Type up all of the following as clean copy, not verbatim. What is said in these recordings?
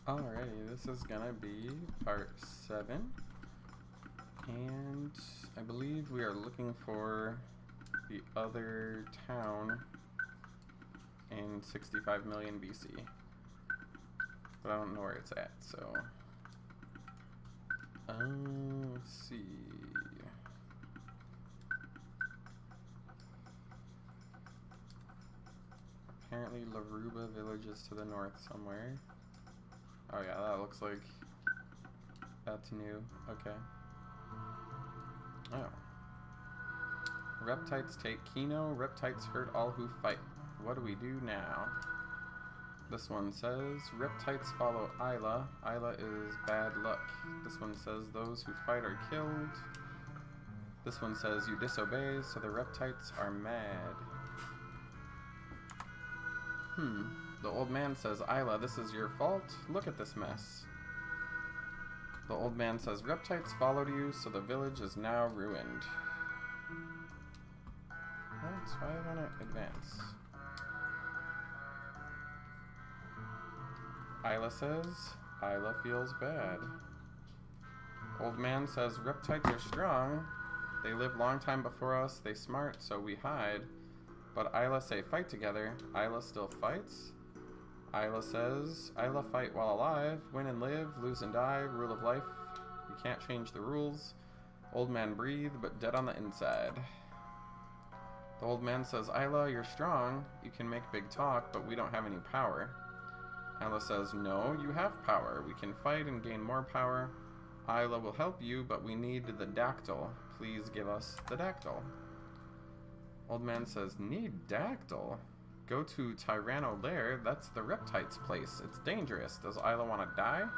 Alrighty, this is gonna be part 7, and I believe we are looking for the other town in 65 million BC, but I don't know where it's at, so let's see. Apparently Laruba village is to the north somewhere. Oh yeah, that looks like that's new. Okay. Oh. Reptites take Chrono. Reptites hurt all who fight. What do we do now? This one says, Reptites follow Isla. Isla is bad luck. This one says, those who fight are killed. This one says, you disobey, so the Reptites are mad. The old man says, Isla, this is your fault. Look at this mess. The old man says, Reptites followed you, so the village is now ruined. That's why I want to advance. Isla says, Isla feels bad. Old man says, Reptites are strong. They live long time before us. They smart, so we hide. But Isla say fight together. Isla still fights. Isla says, Isla fight while alive, win and live, lose and die, rule of life. You can't change the rules. Old man breathe, but dead on the inside. The old man says, Isla, you're strong. You can make big talk, but we don't have any power. Isla says, no, you have power. We can fight and gain more power. Isla will help you, but we need the dactyl. Please give us the dactyl. Old man says, need dactyl? Go to Chrono Lair, that's the Reptites' place. It's dangerous. Does Isla want to die?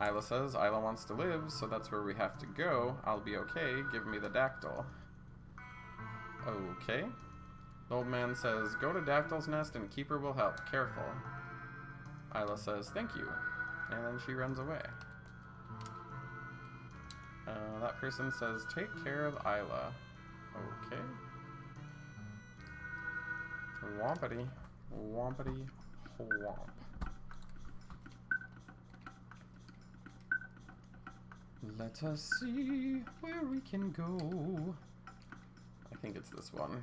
Isla says, Isla wants to live, so that's where we have to go. I'll be okay. Give me the dactyl. Okay. The old man says, go to Dactyl's nest and Keeper will help. Careful. Isla says, thank you. And then she runs away. That person says, take care of Isla. Okay. Wompity. Wompity. Womp. Let us see where we can go. I think it's this one.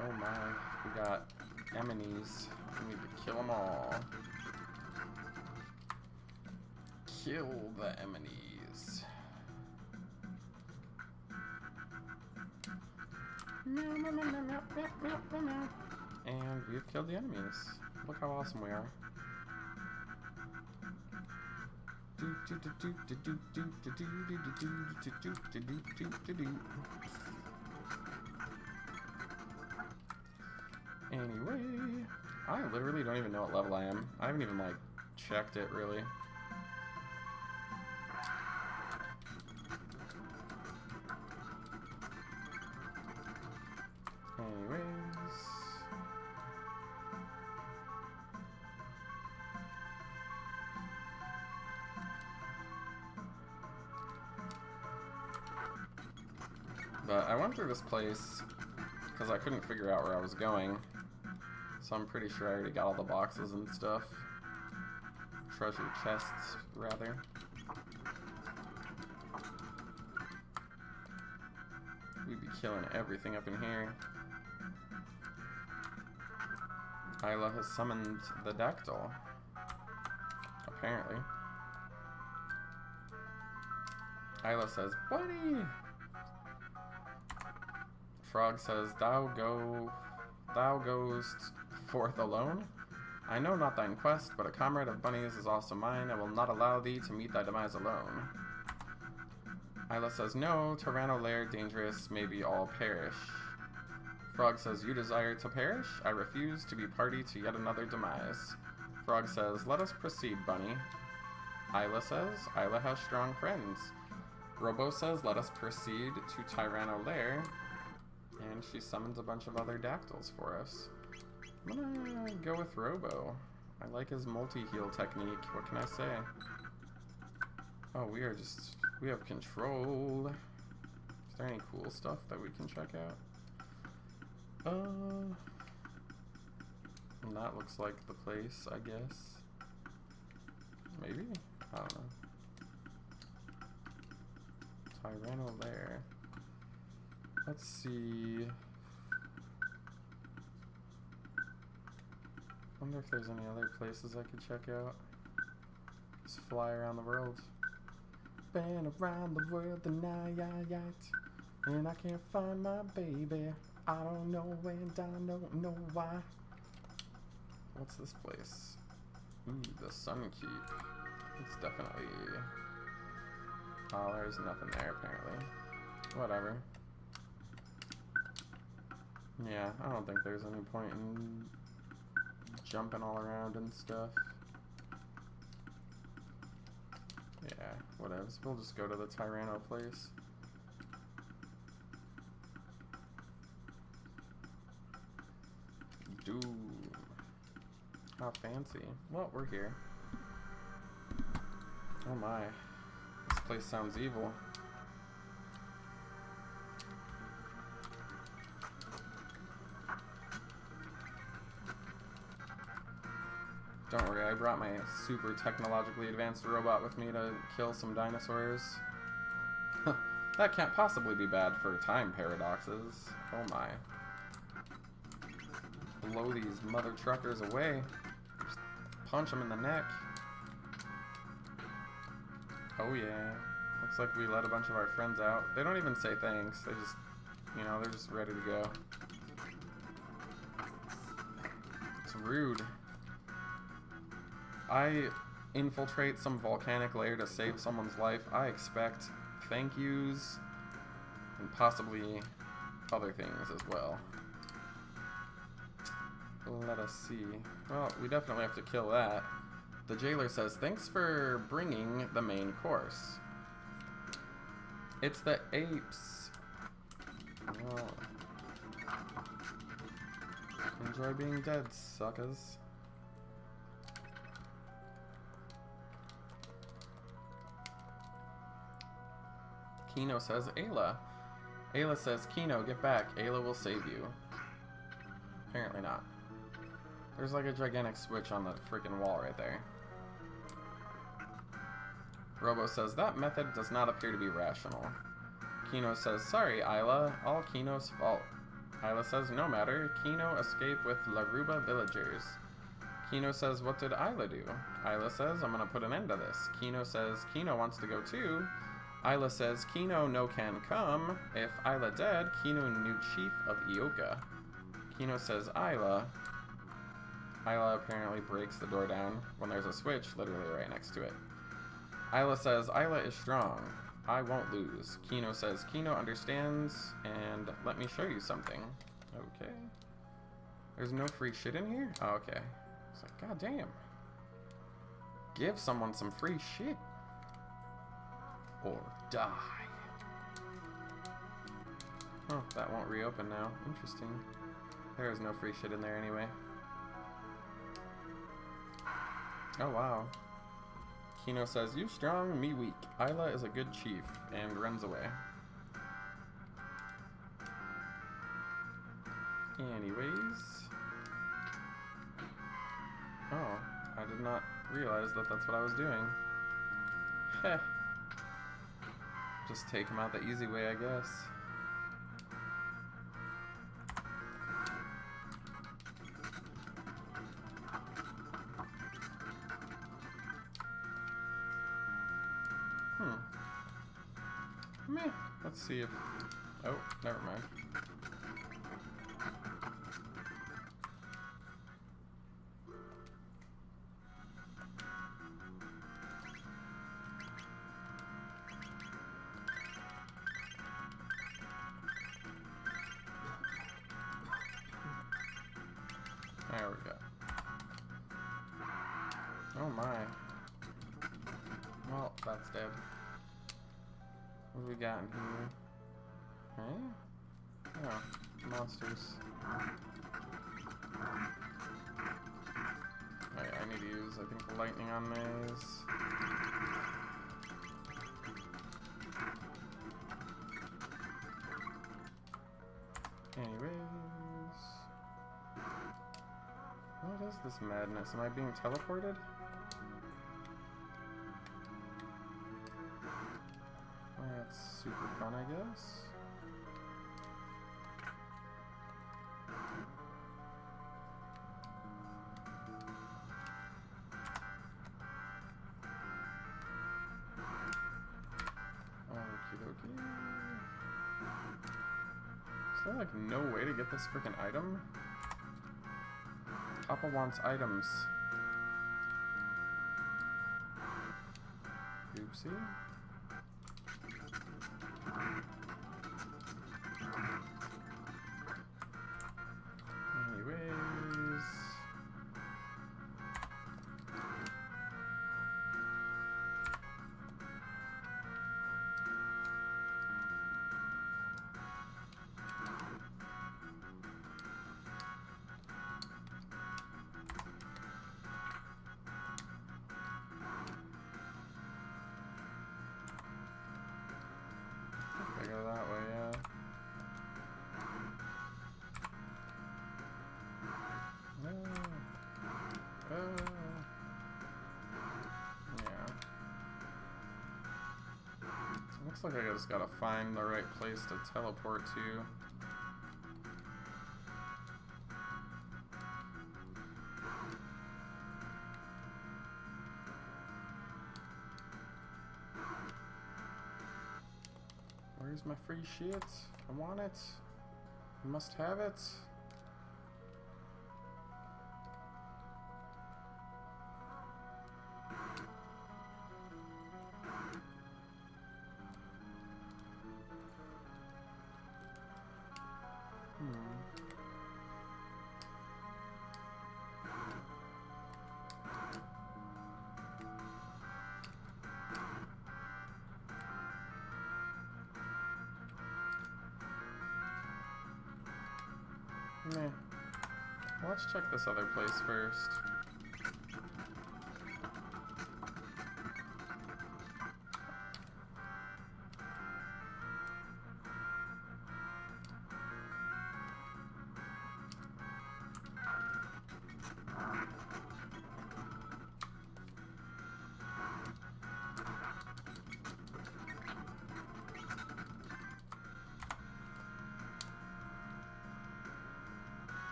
Oh my, we got enemies. We need to kill them all. Kill the enemies. And we've killed the enemies. Look how awesome we are. Anyway, I literally don't even know what level I am. I haven't even like checked it really. Anyways. But I went through this place because I couldn't figure out where I was going. So I'm pretty sure I already got all the boxes and stuff. Treasure chests, rather. We'd be killing everything up in here. Isla has summoned the dactyl. Apparently. Isla says, buddy! Frog says, thou goest forth alone? I know not thine quest, but a comrade of bunnies is also mine. I will not allow thee to meet thy demise alone. Isla says, no, Chrono Lair dangerous, maybe all perish. Frog says, you desire to perish? I refuse to be party to yet another demise. Frog says, let us proceed, bunny. Isla says, Isla has strong friends. Robo says, let us proceed to Chrono Lair. And she summons a bunch of other dactyls for us. I'm gonna go with Robo. I like his multi-heal technique. What can I say? Oh, we have control. Is there any cool stuff that we can check out? And that looks like the place, I guess. Maybe? I don't know. Tyranno there. Let's see. Wonder if there's any other places I could check out. Just fly around the world. Been around the world tonight, and I can't find my baby. I don't know and I don't know why. What's this place? Ooh, the Sun Keep. It's definitely... Oh, there's nothing there apparently. Whatever. Yeah, I don't think there's any point in jumping all around and stuff. Yeah, whatevs. We'll just go to the Tyranno place. Doom. How fancy. Well, we're here. Oh my. This place sounds evil. Don't worry, I brought my super technologically advanced robot with me to kill some dinosaurs. That can't possibly be bad for time paradoxes. Oh my. Blow these mother truckers away. Just punch them in the neck. Oh yeah. Looks like we let a bunch of our friends out. They don't even say thanks. They just, you know, they're just ready to go. It's rude. I infiltrate some volcanic layer to save someone's life, I expect thank yous and possibly other things as well. Let us see. Well, we definitely have to kill that. The jailer says, thanks for bringing the main course. It's the apes. Well, enjoy being dead, suckers. Kino says, Ayla. Ayla says, Kino, get back. Ayla will save you. Apparently not. There's like a gigantic switch on the freaking wall right there. Robo says, that method does not appear to be rational. Kino says, sorry, Ayla. All Kino's fault. Ayla says, no matter. Kino escaped with Laruba villagers. Kino says, what did Ayla do? Ayla says, I'm gonna put an end to this. Kino says, Kino wants to go too. Ayla says, Kino no can come. If Ayla dead, Kino new chief of Ioka. Kino says, Ayla. Ayla apparently breaks the door down when there's a switch literally right next to it. Ayla says, Ayla is strong. I won't lose. Kino says, Kino understands, and let me show you something. Okay. There's no free shit in here? Oh, okay. It's like, god damn. Give someone some free shit. Or die. Oh, that won't reopen now. Interesting. There is no free shit in there anyway. Oh wow. Kino says, you strong, me weak. Ayla is a good chief, and runs away. Anyways. Oh, I did not realize that that's what I was doing. Heh. Just take him out the easy way, I guess. Meh. Let's see if... Oh, never mind. There we go. Oh my. Well, that's dead. What do we got in here? Huh? Oh, monsters. Alright, I need to use, I think, lightning on these. Anyways. What is this madness? Am I being teleported? Well, that's super fun, I guess. Okie dokie. Is there like no way to get this freaking item? Papa wants items. Oopsie. Anyways. I go that way, yeah. Yeah. Looks like I just gotta find the right place to teleport to. Where's my free shit? I want it. I must have it. Meh. Let's check this other place first.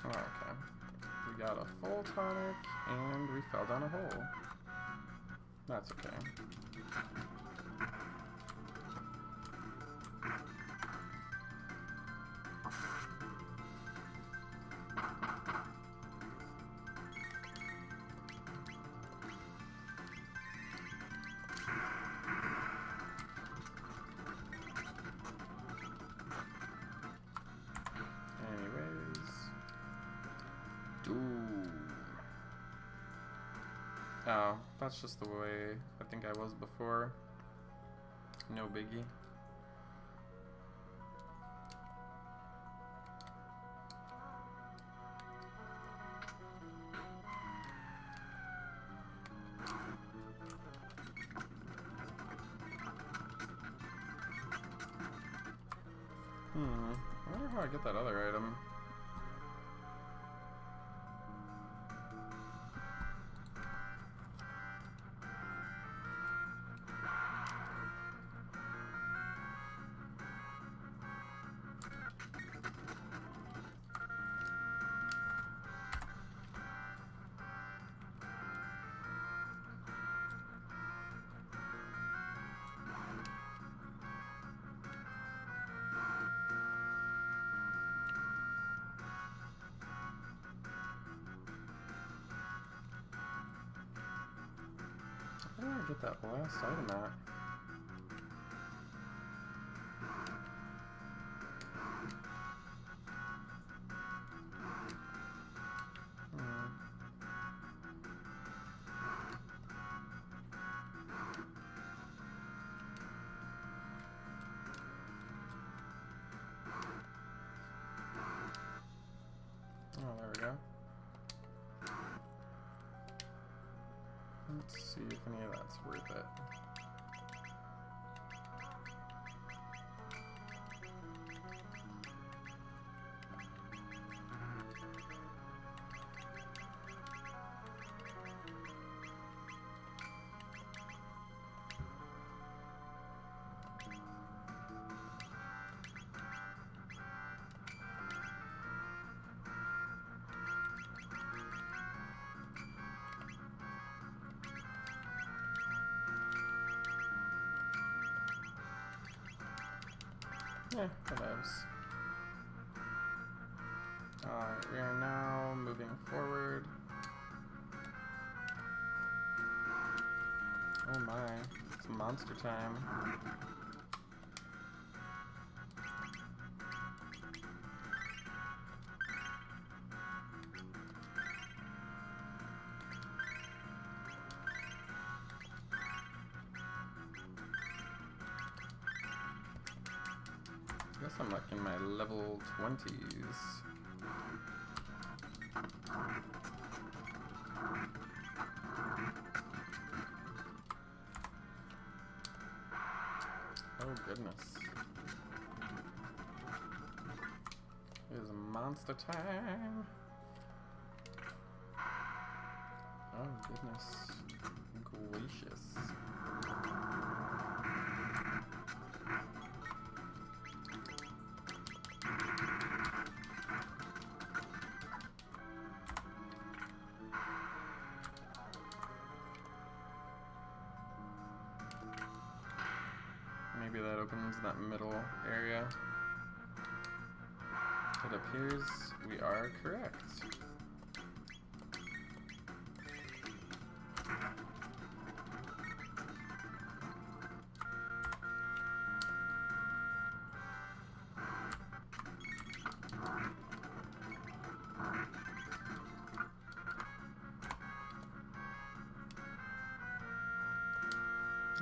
Okay. We got a full tonic, and we fell down a hole. That's okay. Oh, that's just the way I think I was before. No biggie. I wonder how I get that other item. Where did I get that last item at? Oh, there we go. Let's see if any of that's worth it. whatevs. We are now moving forward. Oh my, it's monster time. Guess I'm like in my level 20s. Oh goodness. It is monster time. Oh goodness gracious. Maybe that opens that middle area. It appears we are correct.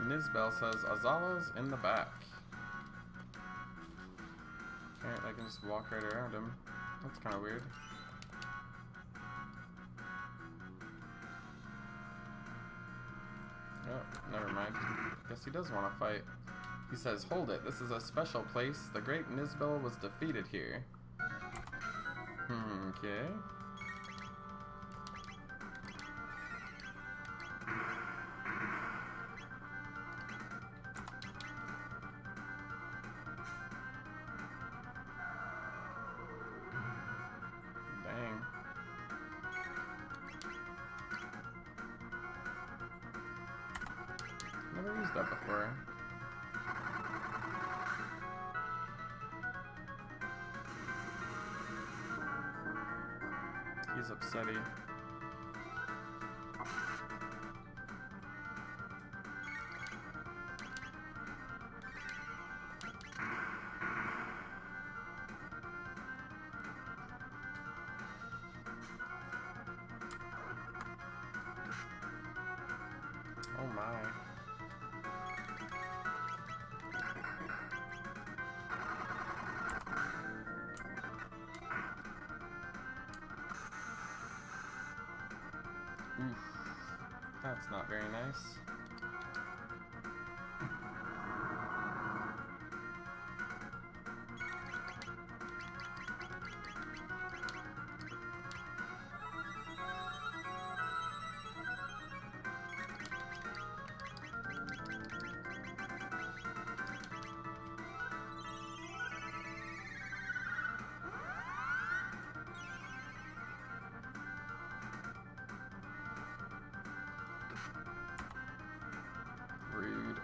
Nizbel says Azala's in the back. Alright, I can just walk right around him. That's kind of weird. Oh, never mind. Guess he does want to fight. He says, hold it, this is a special place. The great Nizbel was defeated here. Okay. Dang. Never used that before. He's upsetty. Oh my. Oof. That's not very nice. Rude.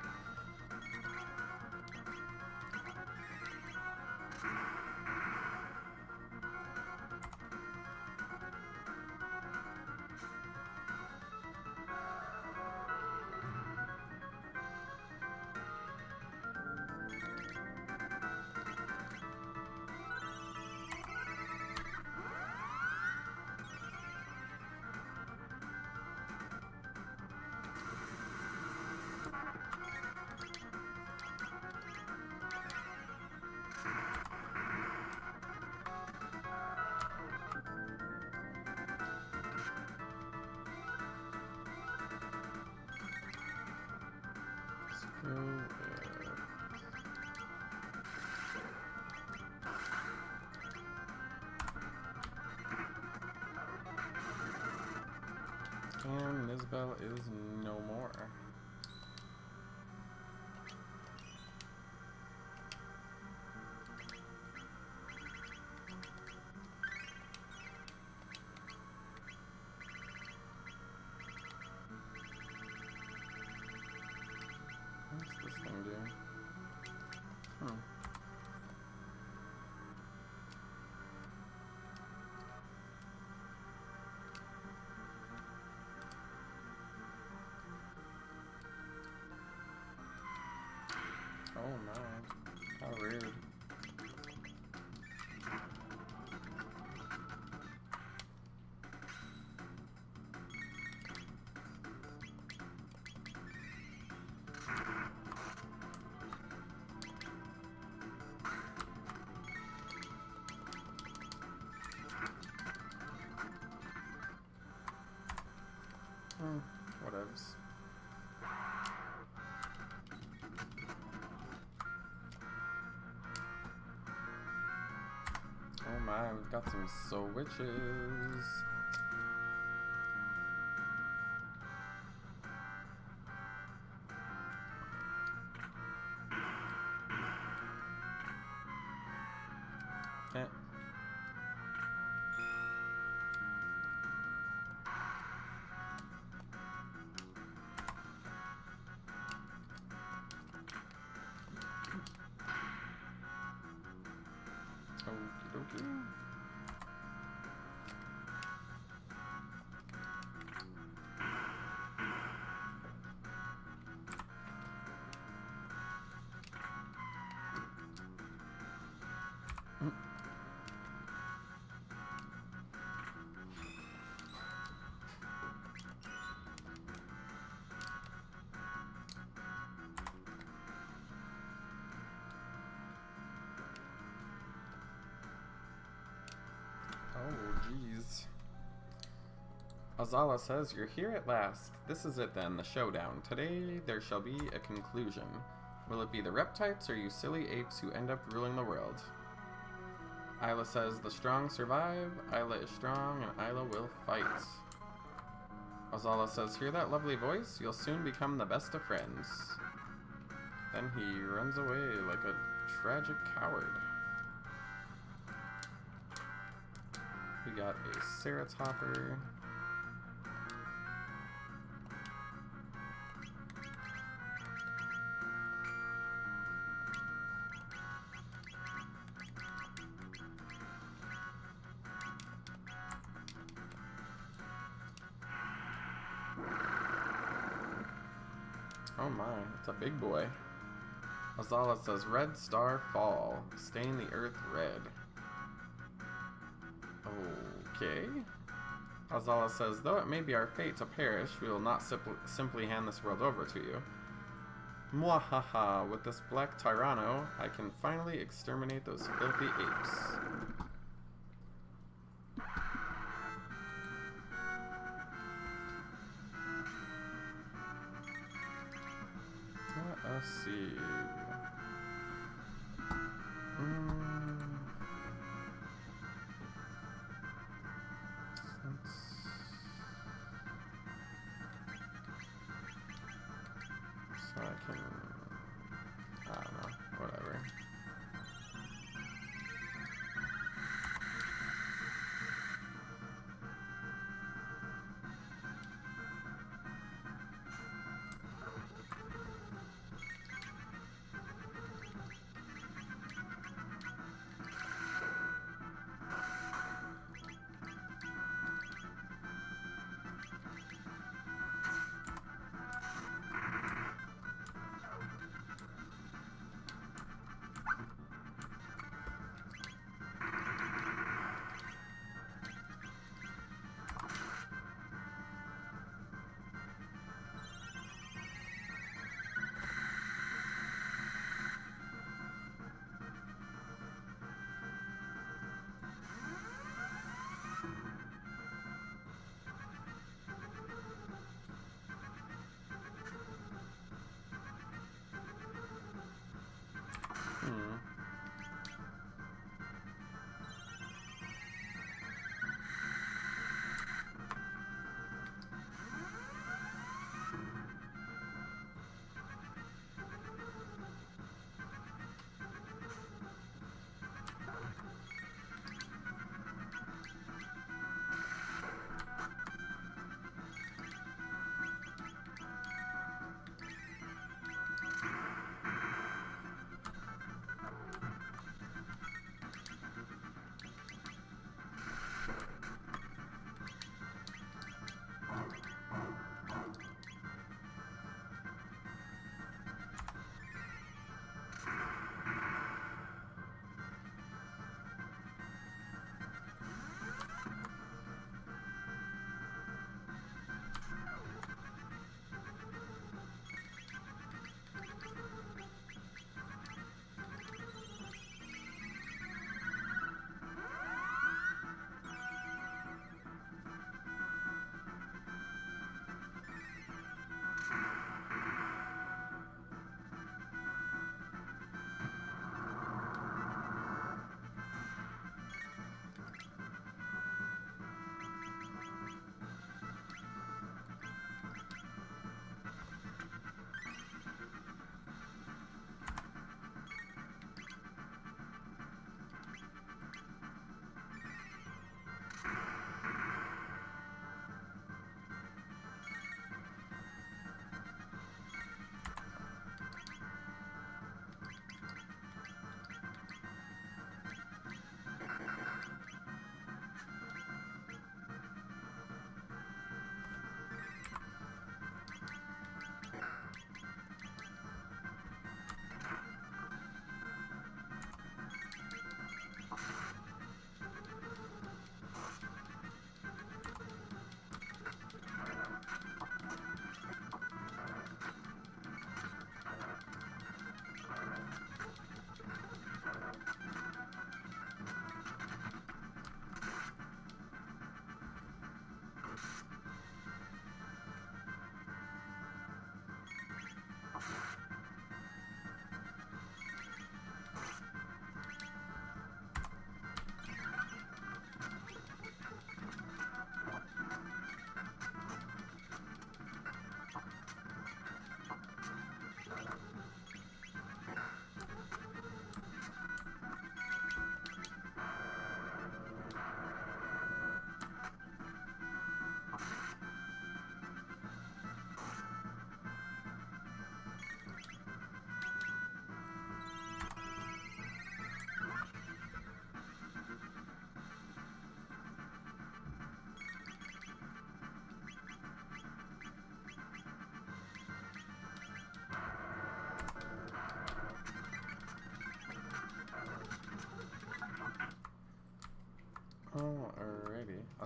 And Nizbel is no more. What's this thing do? Oh my. How rude. Whatevs. Oh my, we've got some soul witches. Okay. Okie dokie. Oh, jeez. Azala says, "You're here at last. This is it then, the showdown. Today there shall be a conclusion. Will it be the reptites or you silly apes who end up ruling the world?" Isla says, "The strong survive. Isla is strong and Isla will fight." Azala says, "Hear that lovely voice? You'll soon become the best of friends." Then he runs away like a tragic coward. We got a Ceratopper. Oh my, it's a big boy. Azala says, "Red star fall. Stain the earth red." Okay. Azala says, "Though it may be our fate to perish, we will not simply hand this world over to you. Mwahaha, with this black Tyranno, I can finally exterminate those filthy apes." Let us see. So I can, I don't know, whatever.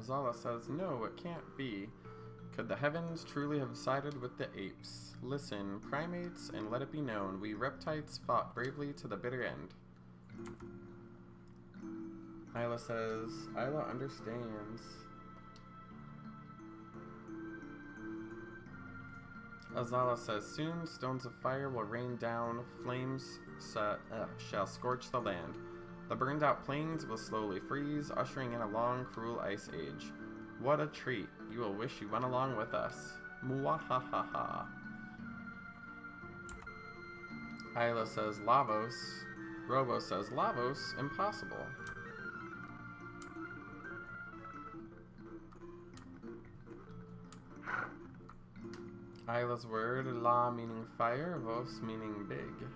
Azala says, no, it can't be. Could the heavens truly have sided with the apes? Listen, primates, and let it be known, we reptites fought bravely to the bitter end. Isla says, Isla understands. Azala says, soon stones of fire will rain down, flames shall scorch the land. The burned out plains will slowly freeze, ushering in a long, cruel ice age. What a treat. You will wish you went along with us. Muahahaha. Isla says, Lavos. Robo says, Lavos, impossible. Isla's word, la meaning fire, vos meaning big.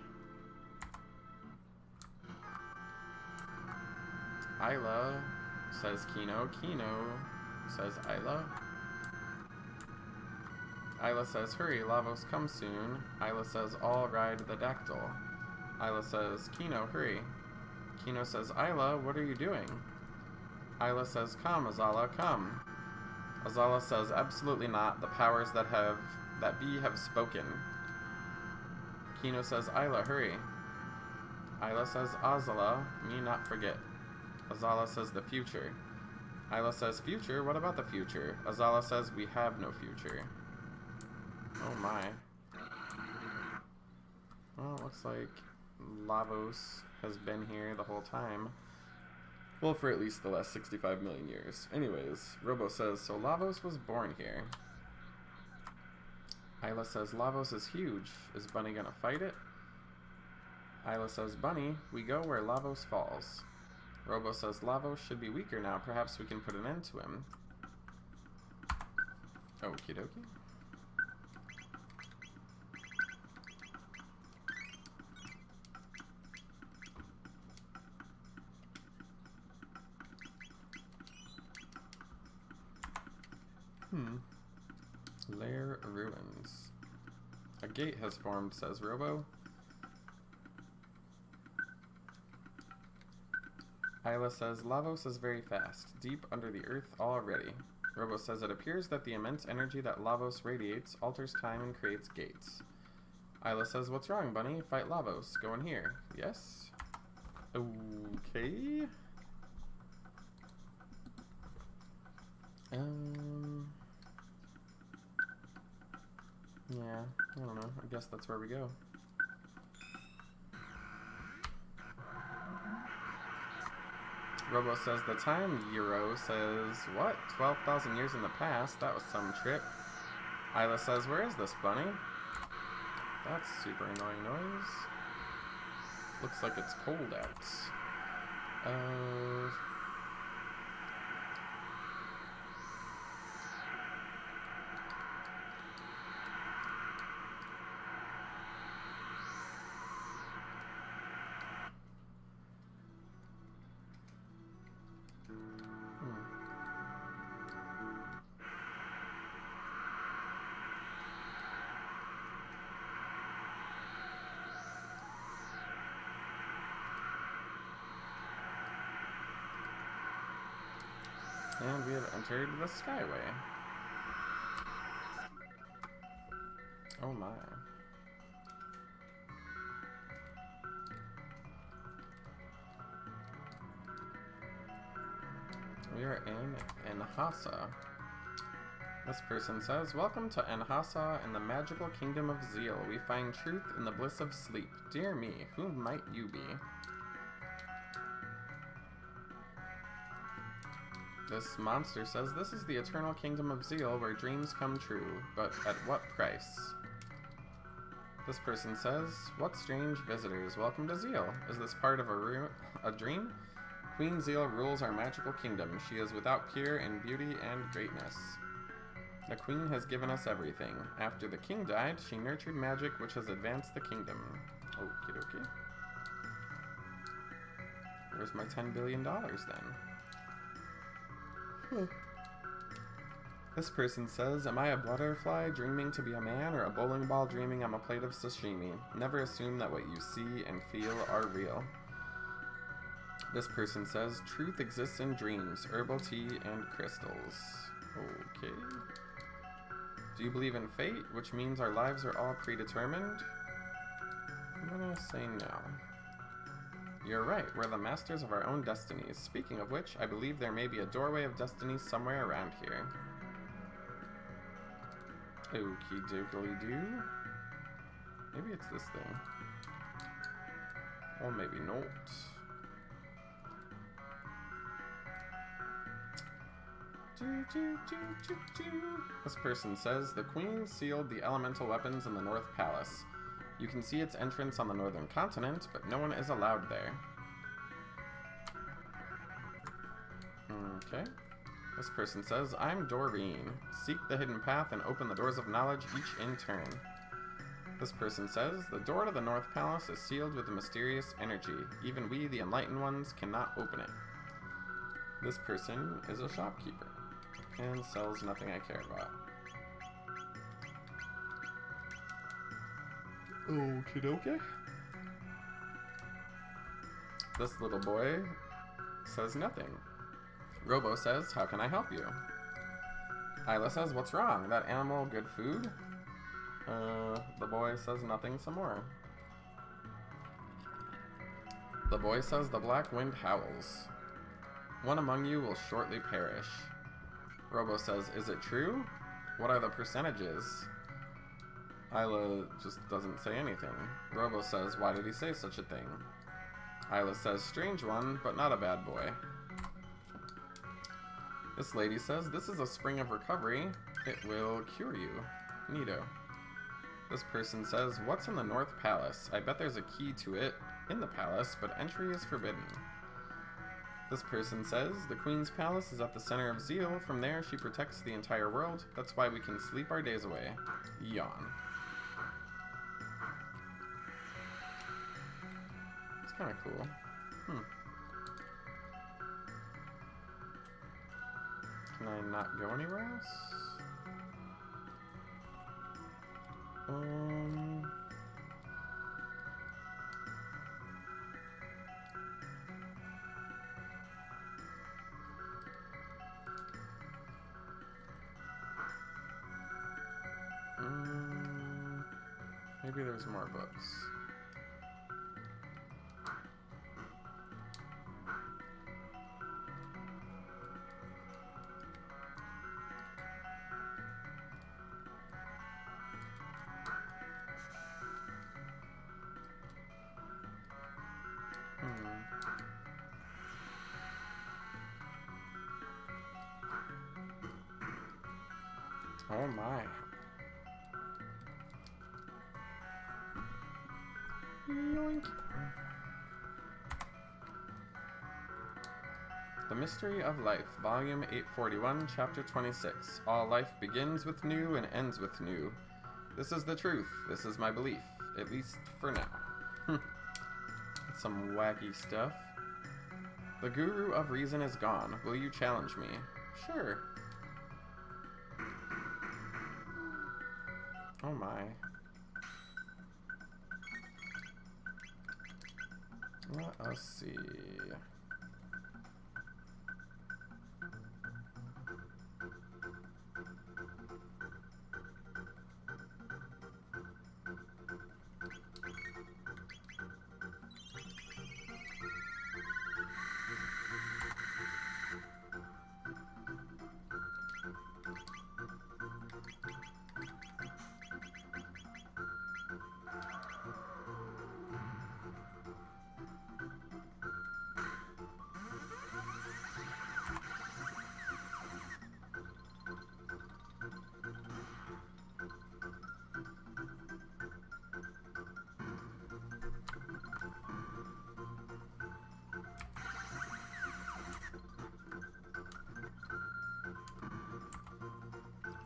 Isla says Kino. Kino says Isla. Isla says, hurry, Lavos, come soon. Isla says, I'll ride the dactyl. Isla says, Kino, hurry. Kino says, Isla, what are you doing? Isla says, come, Azala, come. Azala says, absolutely not. The powers that be have spoken. Kino says, Isla, hurry. Isla says, Azala, me not forget. Azala says, the future. Isla says, future? What about the future? Azala says, we have no future. Oh my. Well, it looks like Lavos has been here the whole time. Well, for at least the last 65 million years. Anyways, Robo says, so Lavos was born here. Isla says, Lavos is huge. Is Bunny gonna fight it? Isla says, Bunny, we go where Lavos falls. Robo says, Lavos should be weaker now. Perhaps we can put an end to him. Okie dokie. Lair ruins. A gate has formed, says Robo. Isla says, Lavos is very fast, deep under the earth already. Robo says, it appears that the immense energy that Lavos radiates alters time and creates gates. Isla says, what's wrong, Bunny? Fight Lavos. Go in here. Yes? Okay. Yeah, I don't know. I guess that's where we go. Robo says, the time Euro says, what? 12,000 years in the past? That was some trip. Isla says, where is this, Bunny? That's super annoying noise. Looks like it's cold out. And we have entered the Skyway. Oh my. We are in Enhasa. This person says, welcome to Enhasa in the magical kingdom of Zeal. We find truth in the bliss of sleep. Dear me, who might you be? This monster says, this is the eternal kingdom of Zeal where dreams come true, but at what price? This person says, what strange visitors, welcome to Zeal. Is this part of a dream? Queen Zeal rules our magical kingdom. She is without peer in beauty and greatness. The queen has given us everything. After the king died, she nurtured magic which has advanced the kingdom. Okie dokie. Where's my $10 billion then? This person says, am I a butterfly dreaming to be a man or a bowling ball dreaming I'm a plate of sashimi? Never assume that what you see and feel are real. This person says, truth exists in dreams, herbal tea, and crystals. Okay. Do you believe in fate, which means our lives are all predetermined? I'm gonna say no. You're right, we're the masters of our own destinies. Speaking of which, I believe there may be a doorway of destiny somewhere around here. Okie dokie doo. Maybe it's this thing. Or maybe not. This person says, the queen sealed the elemental weapons in the North Palace. You can see its entrance on the northern continent, but no one is allowed there. Okay. This person says, I'm Doreen. Seek the hidden path and open the doors of knowledge, each in turn. This person says, the door to the North Palace is sealed with a mysterious energy. Even we, the enlightened ones, cannot open it. This person is a shopkeeper and sells nothing I care about. Okie dokie. This little boy says nothing. Robo says, how can I help you? Isla says, what's wrong? That animal good food? The boy says nothing some more. The boy says, the black wind howls. One among you will shortly perish. Robo says, is it true? What are the percentages? Isla just doesn't say anything. Robo says, why did he say such a thing? Isla says, strange one, but not a bad boy. This lady says, this is a spring of recovery. It will cure you. Neato. This person says, what's in the North Palace? I bet there's a key to it in the palace, but entry is forbidden. This person says, the Queen's Palace is at the center of Zeal. From there, she protects the entire world. That's why we can sleep our days away. Yawn. It's kind of cool. Can I not go anywhere else? Maybe there's more books. Oh my. Yoink. The Mystery of Life, Volume 841, Chapter 26. All life begins with new and ends with new. This is the truth. This is my belief. At least for now. That's some wacky stuff. The Guru of Reason is gone. Will you challenge me? Sure. Oh my. Let us see.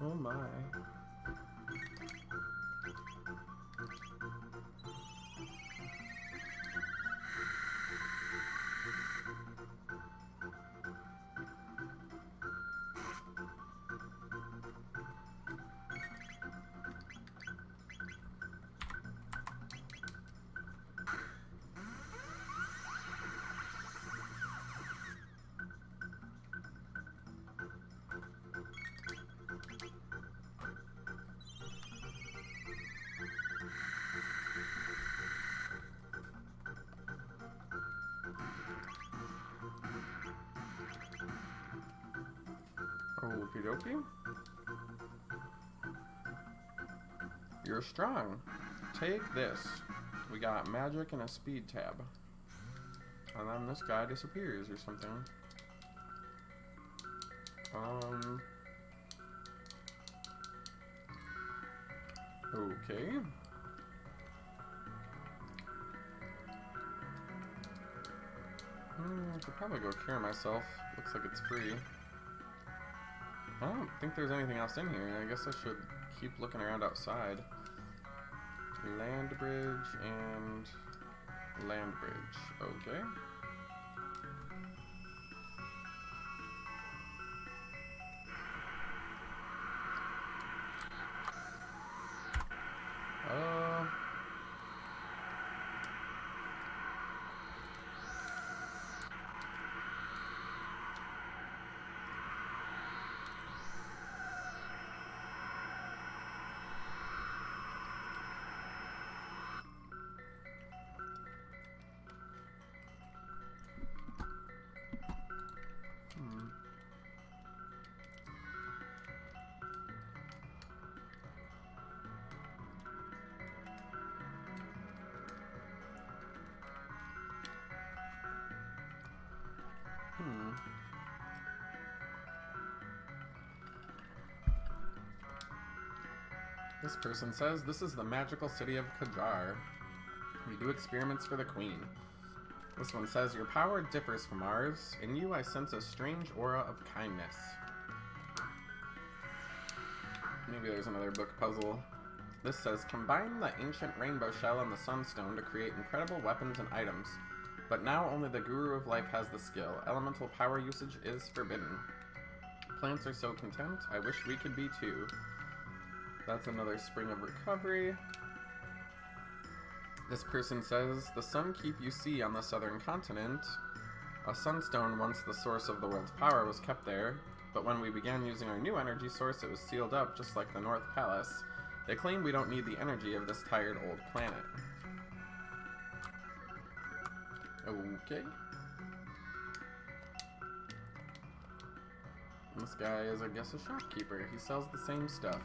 Oh my. dokie. You're strong. Take this. We got magic and a speed tab. And then this guy disappears or something. Okay. I could probably go cure myself. Looks like it's free. I don't think there's anything else in here. I guess I should keep looking around outside. Land bridge and land bridge. Okay. This person says, this is the magical city of Kajar. We do experiments for the queen. This one says, your power differs from ours. In you I sense a strange aura of kindness. Maybe there's another book puzzle. This says, combine the ancient rainbow shell and the sunstone to create incredible weapons and items. But now only the Guru of Life has the skill. Elemental power usage is forbidden. Plants are so content, I wish we could be too. That's another spring of recovery. This person says, the sun keep you see on the southern continent. A sunstone, once the source of the world's power, was kept there, but when we began using our new energy source, it was sealed up just like the North Palace. They claim we don't need the energy of this tired old planet. Okay. This guy is, I guess, a shopkeeper. He sells the same stuff.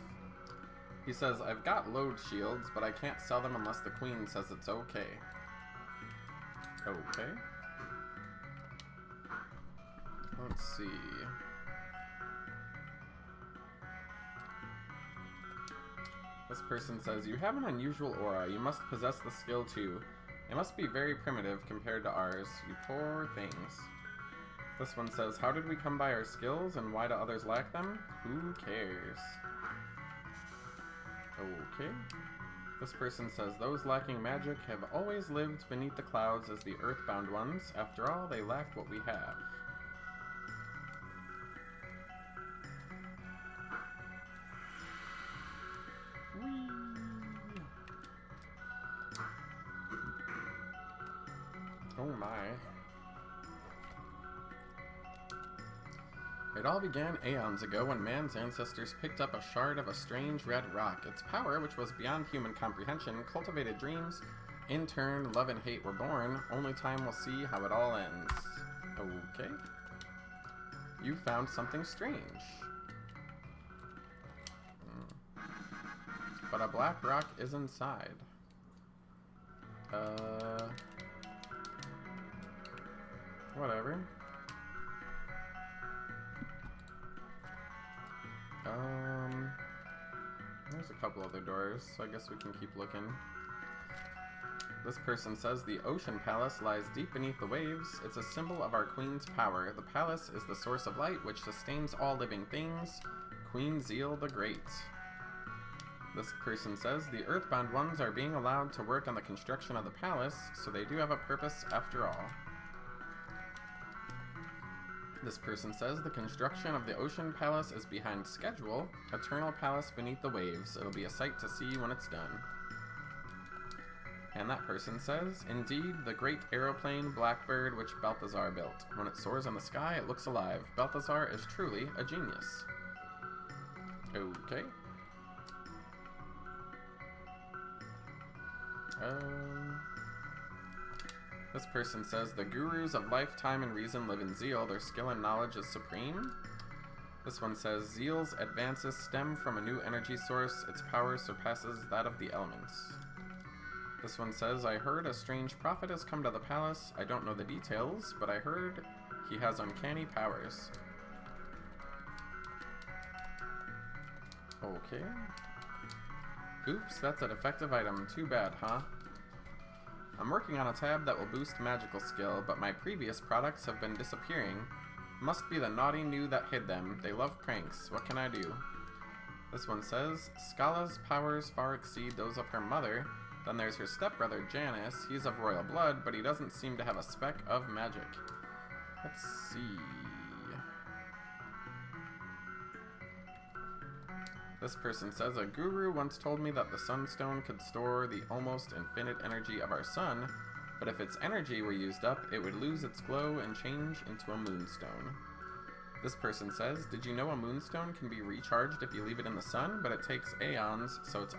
He says, I've got load shields, but I can't sell them unless the queen says it's okay. Okay. Let's see. This person says, you have an unusual aura. You must possess the skill too. It must be very primitive compared to ours. You poor things. This one says, how did we come by our skills and why do others lack them? Who cares? Okay. This person says, those lacking magic have always lived beneath the clouds as the earthbound ones. After all, they lack what we have. Whee! Oh my. It all began aeons ago when man's ancestors picked up a shard of a strange red rock. Its power, which was beyond human comprehension, cultivated dreams. In turn, love and hate were born. Only time will see how it all ends. Okay. You found something strange. But a black rock is inside. Whatever. There's a couple other doors, so I guess we can keep looking. This person says, the Ocean Palace lies deep beneath the waves. It's a symbol of our queen's power. The palace is the source of light, which sustains all living things. Queen Zeal the Great. This person says, the earthbound ones are being allowed to work on the construction of the palace, so they do have a purpose after all. This person says, the construction of the Ocean Palace is behind schedule. Eternal Palace beneath the waves. It'll be a sight to see when it's done. And that person says, indeed, the great aeroplane Blackbird which Balthazar built. When it soars in the sky, it looks alive. Balthazar is truly a genius. Okay. This person says, the gurus of life, time, and reason live in Zeal. Their skill and knowledge is supreme. This one says, Zeal's advances stem from a new energy source. Its power surpasses that of the elements. This one says, I heard a strange prophet has come to the palace. I don't know the details, but I heard he has uncanny powers. Okay. Oops, that's a defective item. Too bad, huh? I'm working on a tab that will boost magical skill, but my previous products have been disappearing. Must be the naughty new that hid them. They love pranks. What can I do? This one says, Scala's powers far exceed those of her mother. Then there's her stepbrother, Janus. He's of royal blood, but he doesn't seem to have a speck of magic. Let's see. This person says, a guru once told me that the sunstone could store the almost infinite energy of our sun, but if its energy were used up, it would lose its glow and change into a moonstone. This person says, did you know a moonstone can be recharged if you leave it in the sun, but it takes aeons, so it's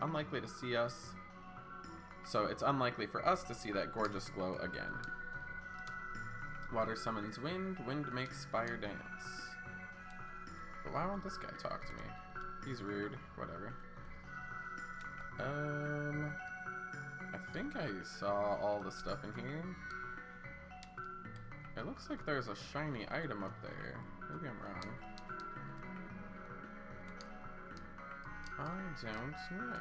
unlikely for us to see that gorgeous glow again. Water summons wind, wind makes fire dance. But why won't this guy talk to me? He's rude, whatever. I think I saw all the stuff in here. It looks like there's a shiny item up there. Maybe I'm wrong. I don't know.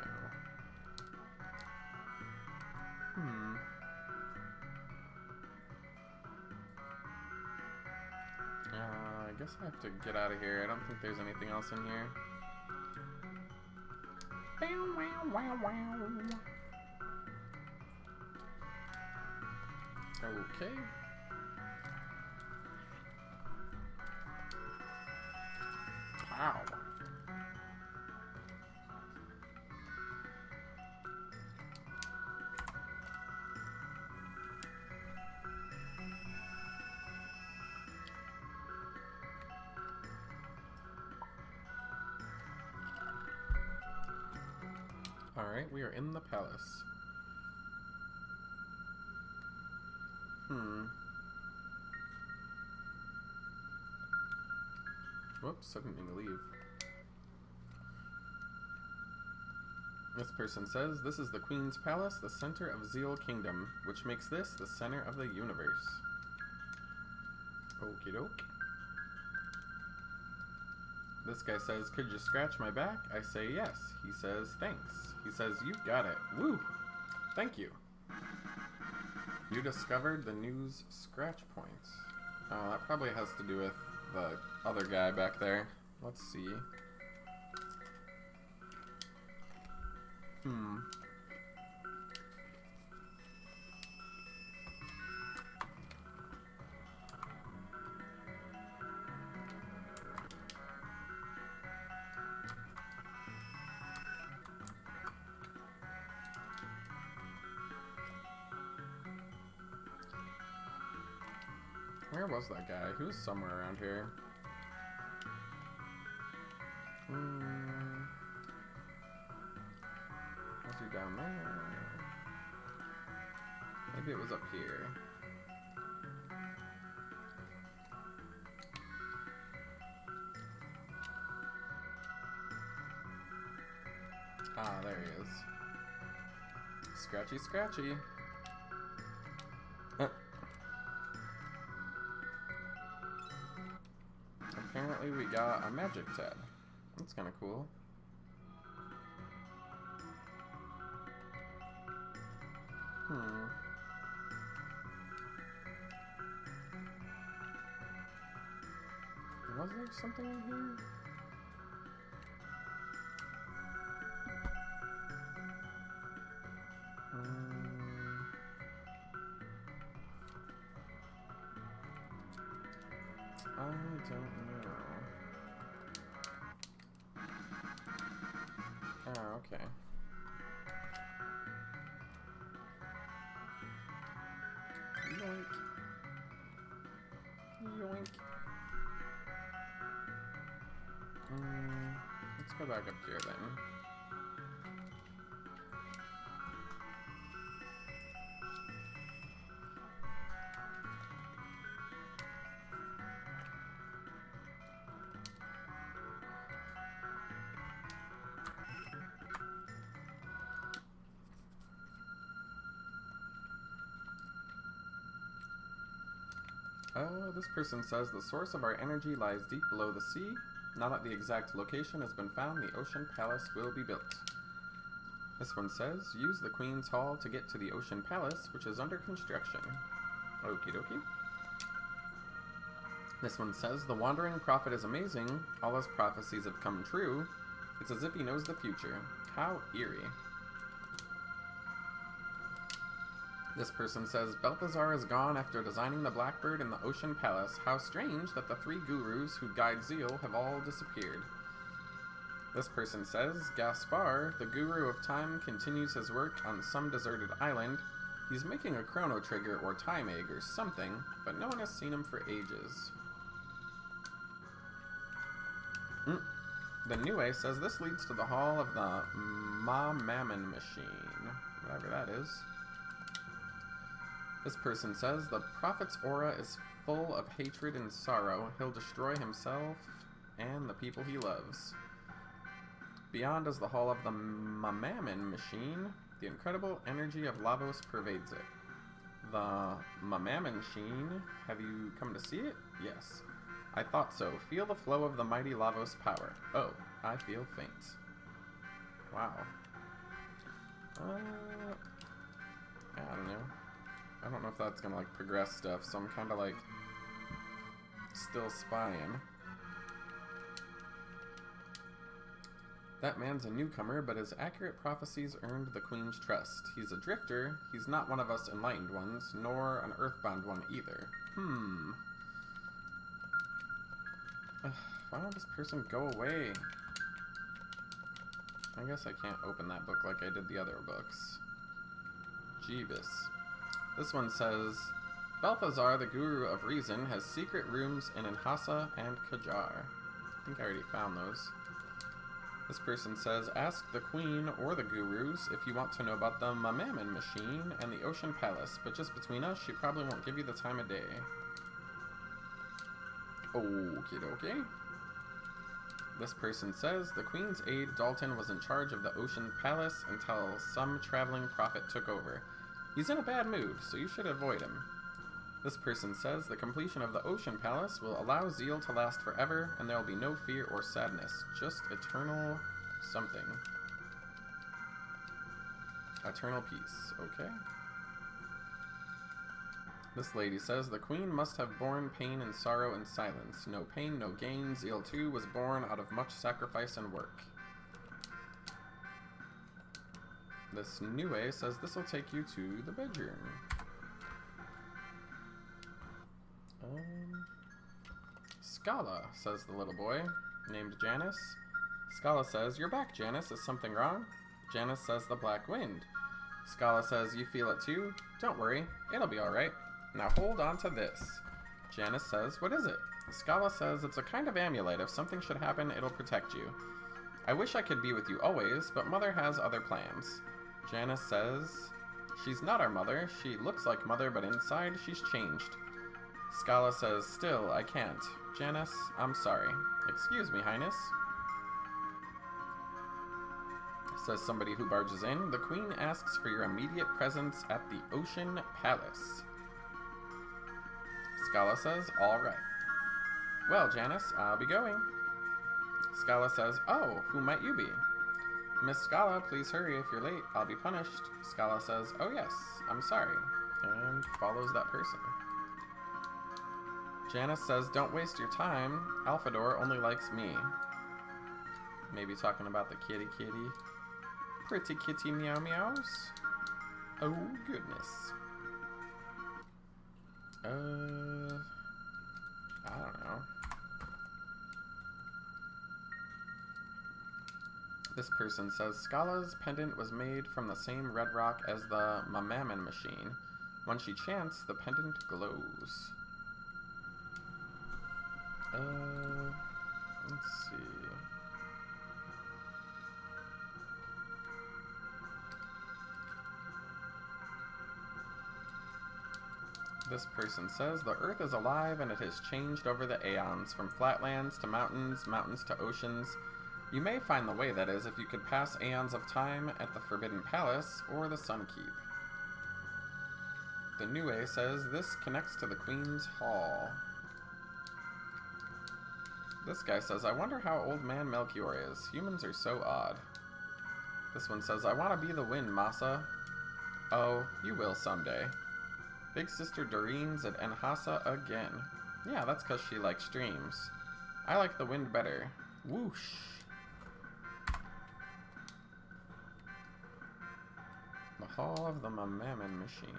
I guess I have to get out of here. I don't think there's anything else in here. Okay. Wow. Alright, we are in the palace. Whoops, I didn't mean to leave. This person says, this is the Queen's Palace, the center of Zeal Kingdom, which makes this the center of the universe. Okie doke. This guy says, could you scratch my back? I say yes. He says, thanks. He says, you got it. Woo! Thank you. You discovered the news scratch points. Oh, that probably has to do with the other guy back there. Let's see. Where was that guy? He was somewhere around here. Was he down there? Maybe it was up here. Ah, there he is. Scratchy, scratchy. Apparently we got a magic tab. That's kind of cool. Was there something in here? I don't know. Oh, okay. Yoink. Yoink. Let's go back up here then. This person says the source of our energy lies deep below the sea. Now that the exact location has been found, the Ocean Palace will be built. This one says, use the Queen's Hall to get to the Ocean Palace, which is under construction. Okie dokie. This one says, the Wandering Prophet is amazing. All his prophecies have come true. It's as if he knows the future. How eerie. This person says, Balthazar is gone after designing the Blackbird in the Ocean Palace. How strange that the 3 gurus who guide Zeal have all disappeared. This person says, Gaspar, the guru of time, continues his work on some deserted island. He's making a chrono trigger or time egg or something, but no one has seen him for ages. The Niue says this leads to the hall of the Mammon machine, whatever that is. This person says, the prophet's aura is full of hatred and sorrow. He'll destroy himself and the people he loves. Beyond is the hall of the Mammon machine. The incredible energy of Lavos pervades it. The Mammon machine, have you come to see it? Yes. I thought so. Feel the flow of the mighty Lavos power. Oh, I feel faint. Wow. I don't know. I don't know if that's gonna, like, progress stuff, so I'm kinda, like, still spying. That man's a newcomer, but his accurate prophecies earned the Queen's trust. He's a drifter. He's not one of us enlightened ones, nor an earthbound one either. Why don't this person go away? I guess I can't open that book like I did the other books. Jeebus. This one says, Balthazar, the Guru of Reason, has secret rooms in Inhassa and Kajar. I think I already found those. This person says, ask the Queen or the Gurus if you want to know about the Mammon machine and the Ocean Palace, but just between us, she probably won't give you the time of day. Okie dokie. This person says, the Queen's aide, Dalton, was in charge of the Ocean Palace until some traveling prophet took over. He's in a bad mood, so you should avoid him. This person says, the completion of the Ocean Palace will allow Zeal to last forever, and there will be no fear or sadness, just eternal something. Eternal peace, okay. This lady says, the Queen must have borne pain and sorrow in silence. No pain, no gain. Zeal too was born out of much sacrifice and work. This Niue says this will take you to the bedroom. Scala, says the little boy, named Janice. Scala says, you're back, Janice. Is something wrong? Janice says, the black wind. Scala says, you feel it too? Don't worry, it'll be alright. Now hold on to this. Janice says, what is it? Scala says, it's a kind of amulet. If something should happen, it'll protect you. I wish I could be with you always, but Mother has other plans. Janice says, she's not our mother. She looks like Mother, but inside she's changed. Scala says, still, I can't. Janice, I'm sorry. Excuse me, Highness. Says somebody who barges in. The Queen asks for your immediate presence at the Ocean Palace. Scala says, all right. Well, Janice, I'll be going. Scala says, oh, who might you be? Miss Scala, please hurry. If you're late, I'll be punished. Scala says, oh yes, I'm sorry, and follows that person. Janice says, don't waste your time. Alphador only likes me. Maybe talking about the kitty. Pretty kitty meow meows. Oh, goodness. I don't know. This person says, Scala's pendant was made from the same red rock as the Mammon machine. When she chants, the pendant glows. Let's see. This person says, the earth is alive and it has changed over the aeons, from flatlands to mountains, mountains to oceans. You may find the way, that is, if you could pass aeons of time at the Forbidden Palace or the Sun Keep. The new A says, this connects to the Queen's Hall. This guy says, I wonder how old man Melchior is. Humans are so odd. This one says, I want to be the wind, Masa. Oh, you will someday. Big sister Doreen's at Enhasa again. Yeah, that's because she likes streams. I like the wind better. Whoosh. The Hall of the Mammon Machine.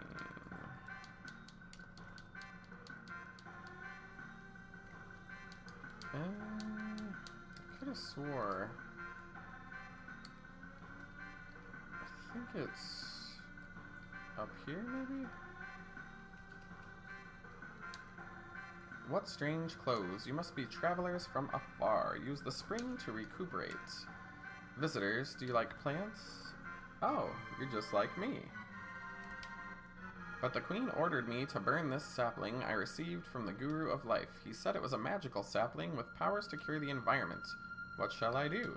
I could have swore. I think it's up here, maybe? What strange clothes. You must be travelers from afar. Use the spring to recuperate. Visitors, do you like plants? Oh, you're just like me. But the Queen ordered me to burn this sapling I received from the Guru of Life. He said it was a magical sapling with powers to cure the environment. What shall I do?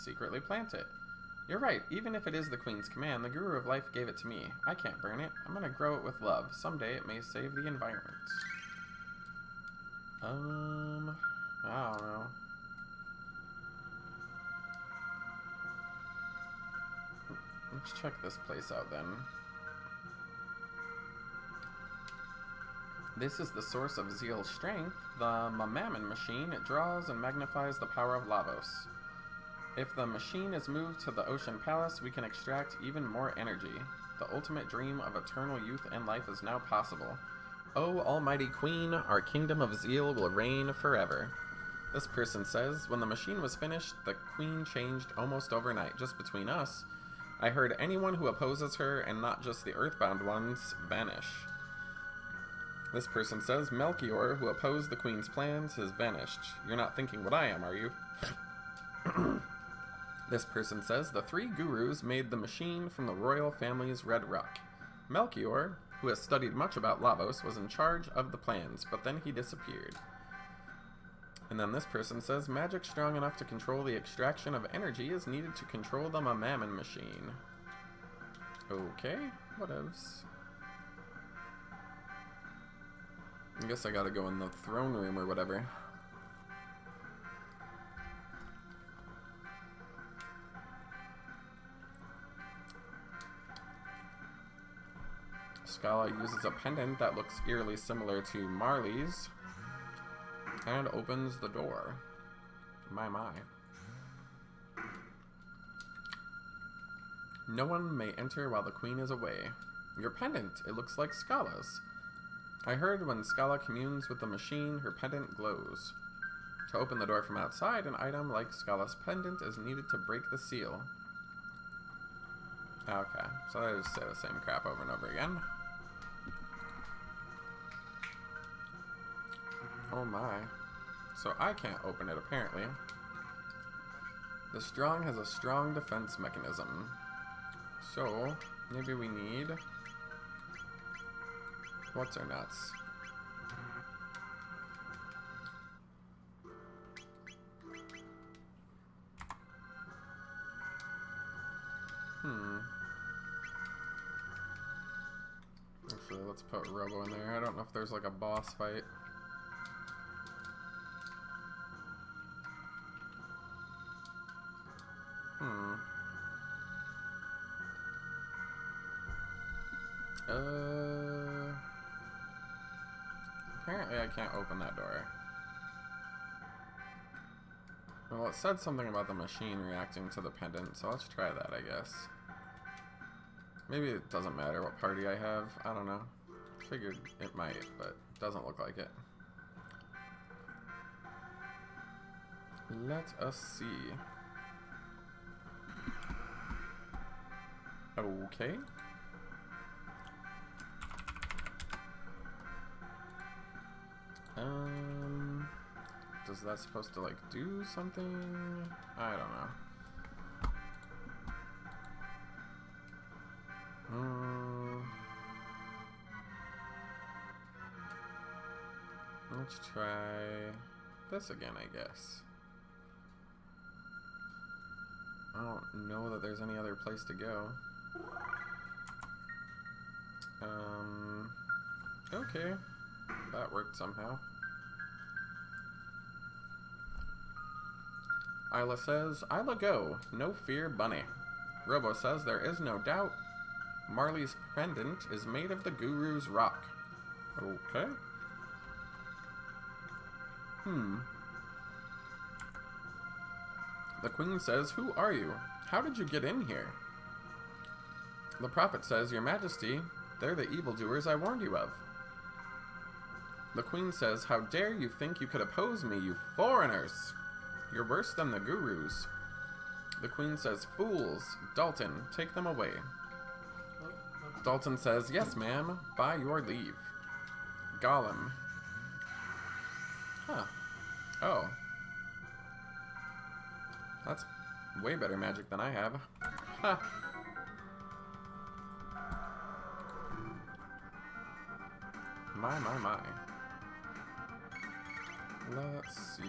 Secretly plant it. You're right, even if it is the Queen's command, the Guru of Life gave it to me. I can't burn it. I'm gonna grow it with love. Someday it may save the environment. I don't know. Let's check this place out then. This is the source of Zeal's strength, the Mammon machine. It draws and magnifies the power of Lavos. If the machine is moved to the Ocean Palace, we can extract even more energy. The ultimate dream of eternal youth and life is now possible. O Almighty Queen, our kingdom of Zeal will reign forever. This person says, when the machine was finished, the Queen changed almost overnight. Just between us, I heard anyone who opposes her, and not just the earthbound ones, vanish. This person says, Melchior, who opposed the Queen's plans, has vanished. You're not thinking what I am, are you? This person says, the 3 gurus made the machine from the royal family's red rock. Melchior, who has studied much about Lavos, was in charge of the plans, but then he disappeared. And then this person says, magic strong enough to control the extraction of energy is needed to control the Mammon machine. Okay, whatevs. I guess I gotta go in the throne room or whatever. Scala uses a pendant that looks eerily similar to Marley's and opens the door. My. No one may enter while the Queen is away. Your pendant, it looks like Scala's. I heard when Scala communes with the machine, her pendant glows. To open the door from outside, an item like Scala's pendant is needed to break the seal. Okay, so I just say the same crap over and over again. Oh my. So I can't open it, apparently. The strong has a strong defense mechanism. So, maybe we need... What's our nuts? Actually, let's put Robo in there. I don't know if there's like a boss fight. Apparently I can't open that door. Well, it said something about the machine reacting to the pendant, so let's try that, I guess. Maybe it doesn't matter what party I have. I don't know. Figured it might, but it doesn't look like it. Let us see. Okay. Is that supposed to, like, do something? I don't know. Let's try this again, I guess. I don't know that there's any other place to go. Okay. That worked somehow. Isla says, Isla go. No fear, bunny. Robo says, there is no doubt. Marley's pendant is made of the Guru's rock. Okay. The Queen says, who are you? How did you get in here? The Prophet says, Your Majesty, they're the evildoers I warned you of. The Queen says, how dare you think you could oppose me, you foreigners? You're worse than the Gurus. The Queen says, fools. Dalton, take them away. Dalton says, yes, ma'am, by your leave. Gollum. Huh. Oh. That's way better magic than I have. Ha! My. Let's see.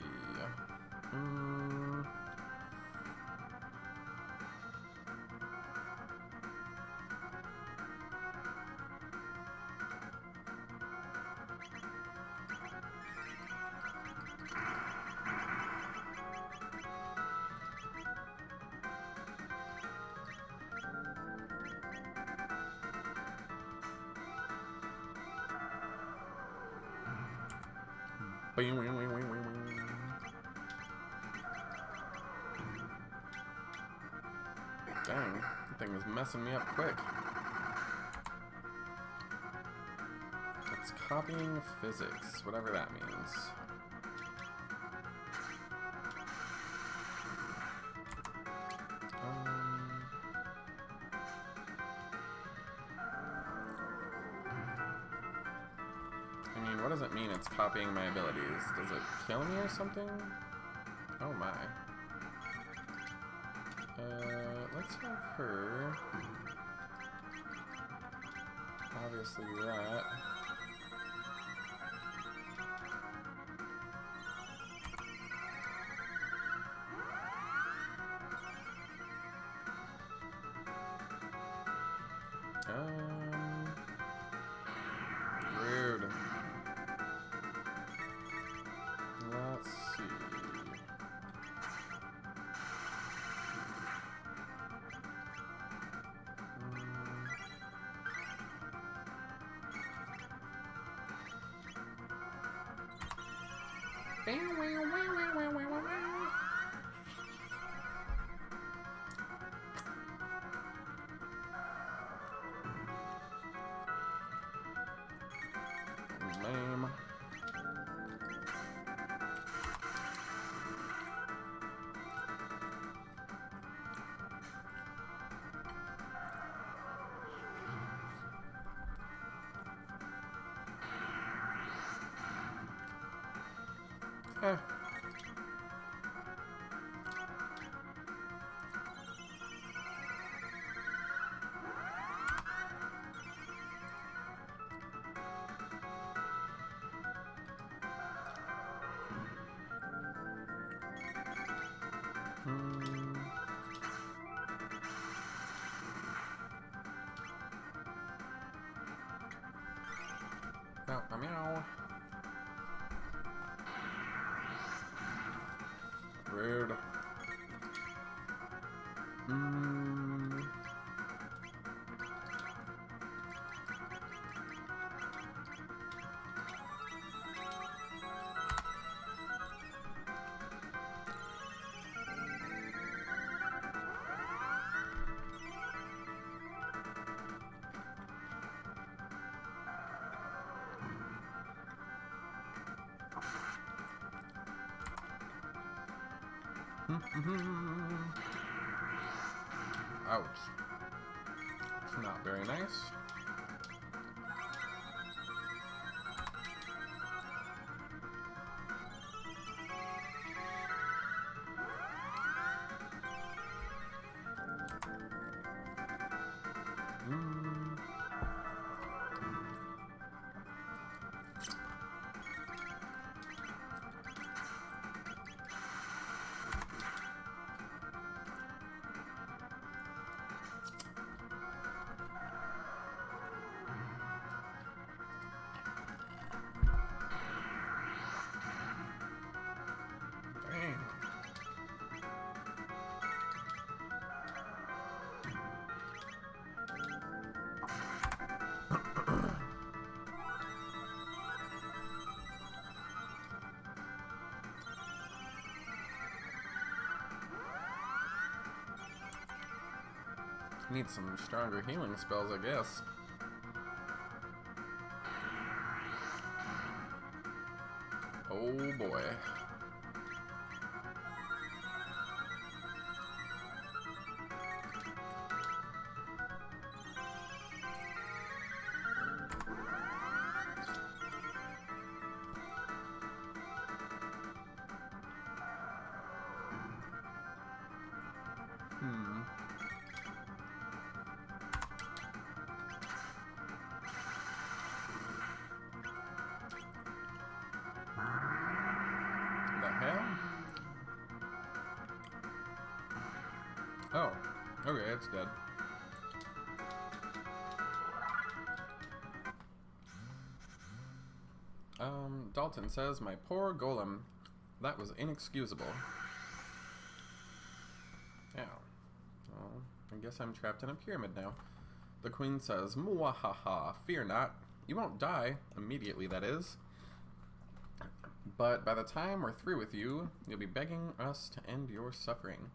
Dang, that thing is messing me up quick. It's copying physics, whatever that means. I mean, what does it mean it's copying my abilities? Does it kill me or something? Oh my. Let's have her. Obviously that. Rude. Let's see. Lame. No, meow. Rude. Ouch. It's not very nice. Need some stronger healing spells, I guess. Oh boy. Oh, okay, it's dead. Dalton says, my poor golem. That was inexcusable. Yeah. Well, I guess I'm trapped in a pyramid now. The queen says, Muahaha, fear not. You won't die, immediately that is. But by the time we're through with you, you'll be begging us to end your suffering.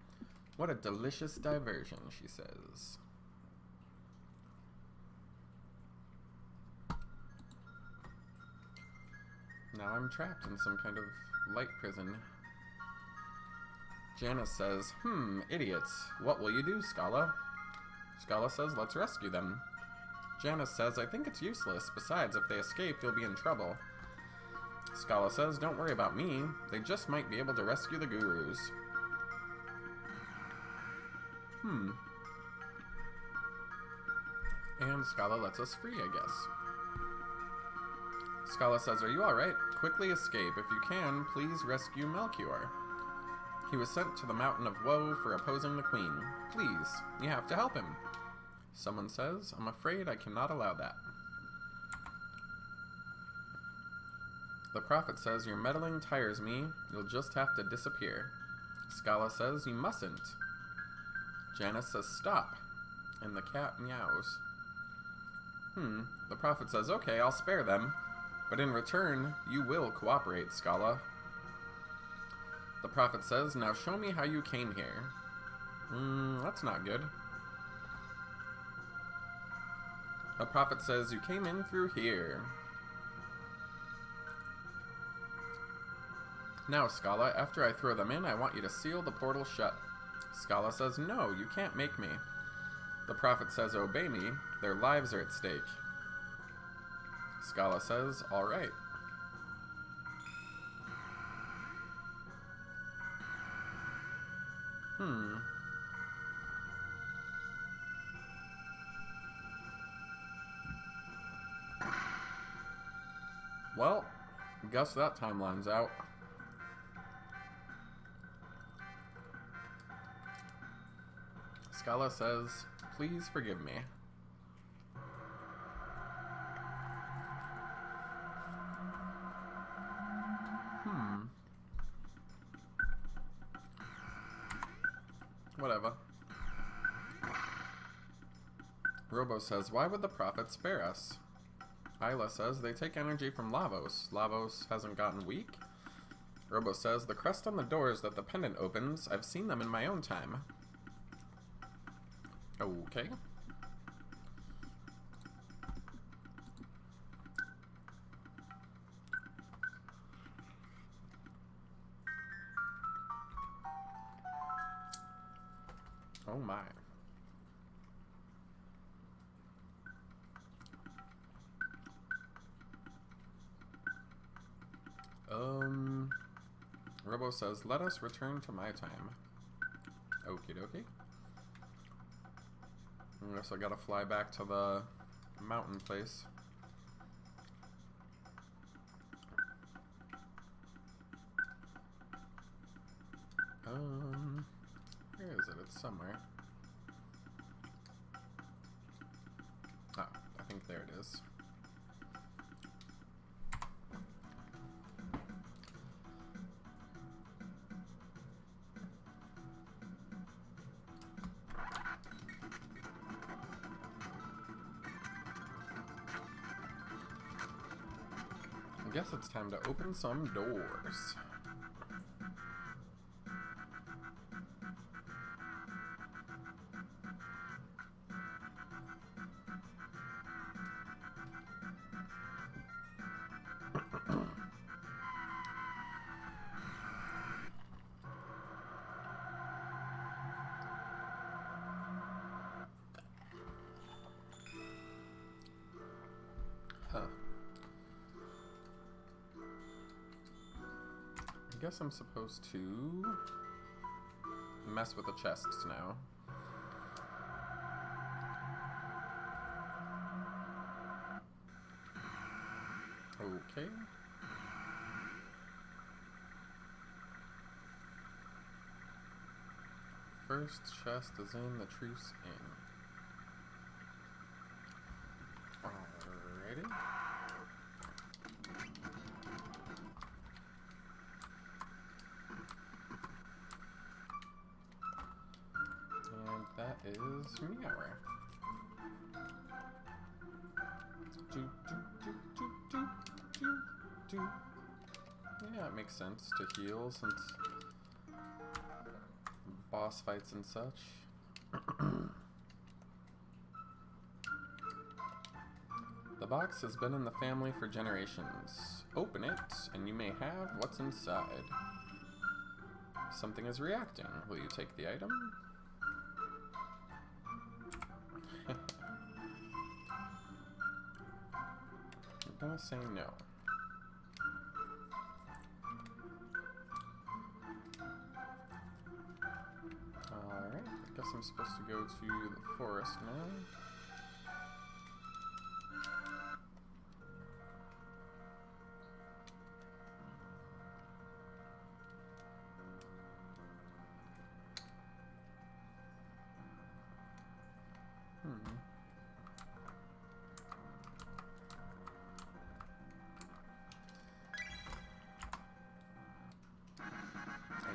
What a delicious diversion, she says. Now I'm trapped in some kind of light prison. Janice says, idiots. What will you do, Scala? Scala says, let's rescue them. Janice says, I think it's useless. Besides, if they escape, you'll be in trouble. Scala says, don't worry about me. They just might be able to rescue the gurus. And Scala lets us free, I guess. Scala says, are you alright? Quickly escape. If you can, please rescue Melchior. He was sent to the Mountain of Woe for opposing the Queen. Please, you have to help him. Someone says, I'm afraid I cannot allow that. The prophet says, your meddling tires me. You'll just have to disappear. Scala says, you mustn't. Janice says, stop. And the cat meows. The prophet says, okay, I'll spare them. But in return, you will cooperate, Scala. The prophet says, now show me how you came here. That's not good. The prophet says, you came in through here. Now, Scala, after I throw them in, I want you to seal the portal shut. Scala says, no, you can't make me. The prophet says, obey me. Their lives are at stake. Scala says, all right. Well, guess that timeline's out. Scala says, please forgive me. Whatever. Robo says, why would the prophet spare us? Isla says, they take energy from Lavos. Lavos hasn't gotten weak? Robo says, the crest on the doors that the pendant opens, I've seen them in my own time. Okay. Oh my. Robo says, let us return to my time. Okie dokie. I guess I gotta fly back to the mountain place. Where is it? It's somewhere. Ah, I think there it is. I guess it's time to open some doors. Huh. I guess I'm supposed to mess with the chests now. Okay. First chest is in the Truce Inn. Alrighty. And that is Meower. Yeah, it makes sense to heal since boss fights and such. The box has been in the family for generations. Open it, and you may have what's inside. Something is reacting. Will you take the item? I'm gonna say no. Alright, I guess I'm supposed to go to the forest now.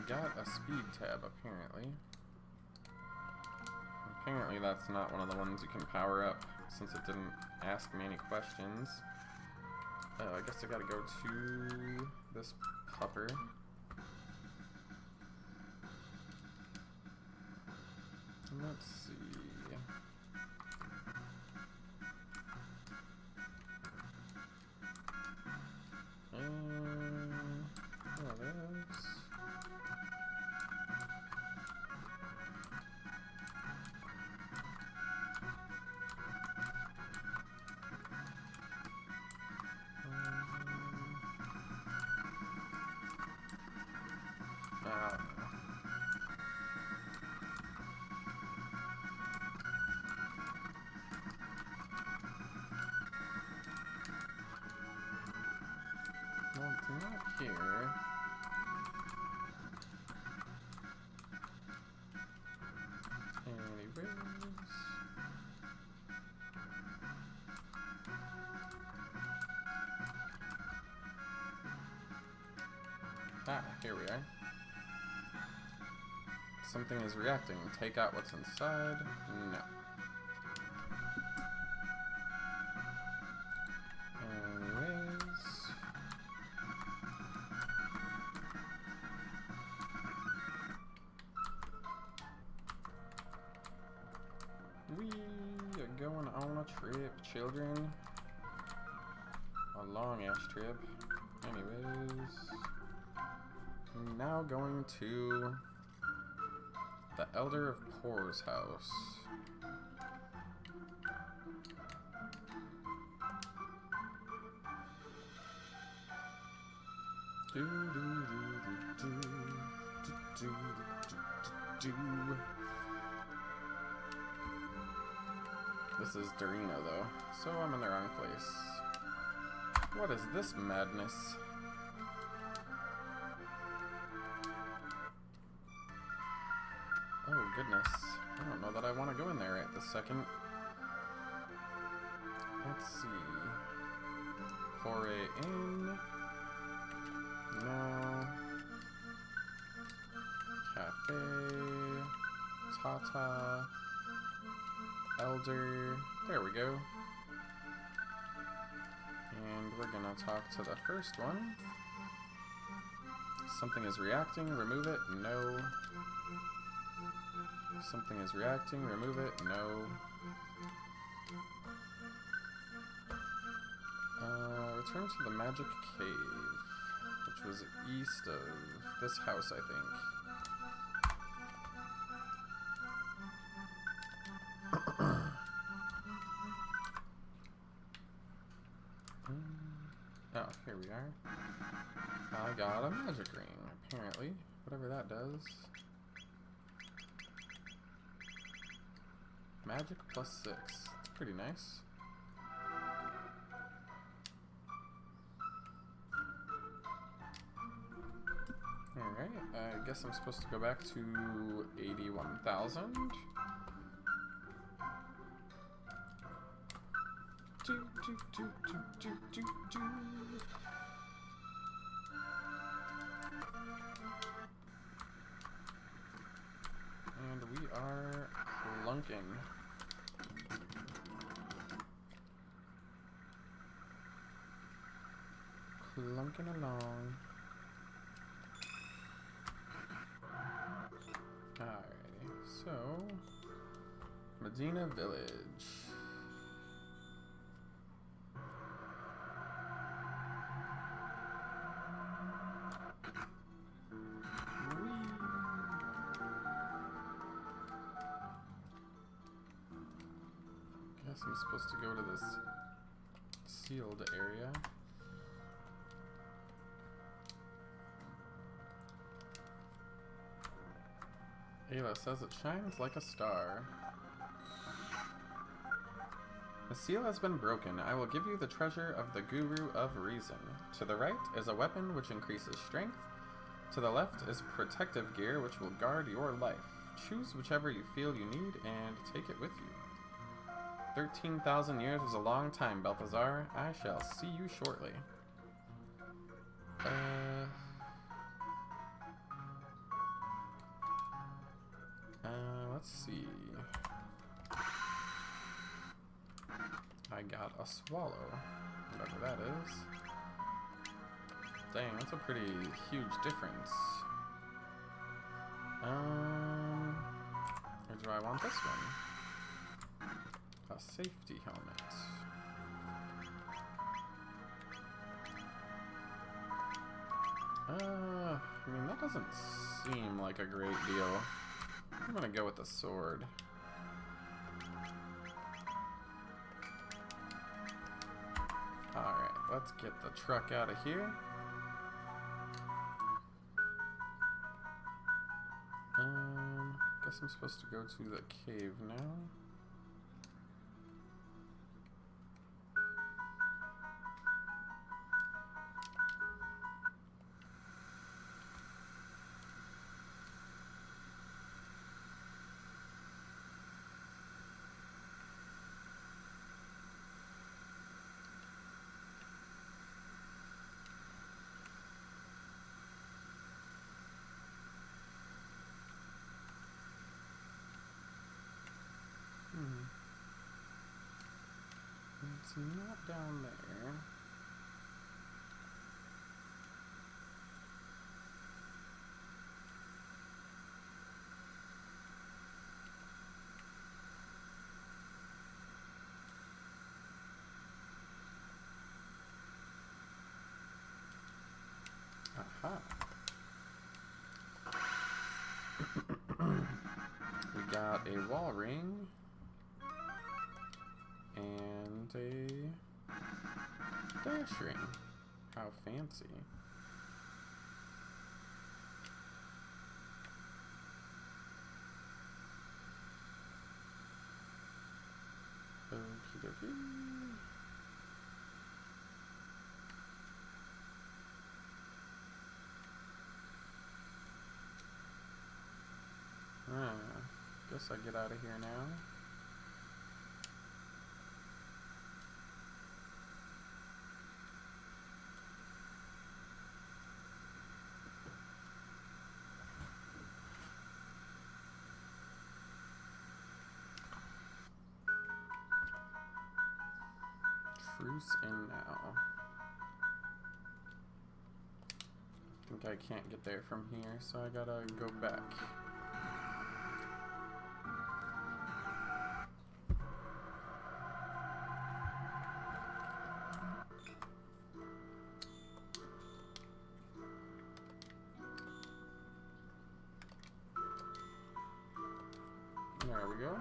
Got a speed tab, apparently. Apparently that's not one of the ones you can power up, since it didn't ask me any questions. Oh, I guess I gotta go to this pupper. Let's see. Oh, there's... No, it's not here. Anyways. Ah, here we are. Something is reacting. Take out what's inside. No. Anyways. We are going on a trip, children. A long-ass trip. Anyways. Now going to the Elder of Poor's house. This is Dorino though, so I'm in the wrong place. What is this madness? Oh goodness, I don't know that I want to go in there right this second. Let's see. Foray in. No. Cafe. Tata. Elder. There we go. And we're gonna talk to the first one. Something is reacting, remove it, no. Something is reacting, remove it, no. Return to the magic cave, which was east of this house, I think. Oh, here we are. I got a magic ring, apparently. Whatever that does. Magic plus 6. That's pretty nice. Alright, I guess I'm supposed to go back to 81,000. And we are clunking. Clunking along. Alrighty, so Medina Village. Guess I'm supposed to go to this sealed area. Ayla says it shines like a star. The seal has been broken. I will give you the treasure of the Guru of Reason. To the right is a weapon which increases strength. To the left is protective gear which will guard your life. Choose whichever you feel you need and take it with you. 13,000 years is a long time, Balthazar. I shall see you shortly. Let's see. I got a swallow, whatever that is. Dang, that's a pretty huge difference. Or do I want this one? A safety helmet. I mean, that doesn't seem like a great deal. I'm gonna go with the sword. Alright, let's get the truck out of here. Guess I'm supposed to go to the cave now. It's not down there. Aha. We got a wall ring. And a dash ring. How fancy. Okie dokie. Guess I get out of here now. Truce in now. I think I can't get there from here, so I gotta go back. There we go.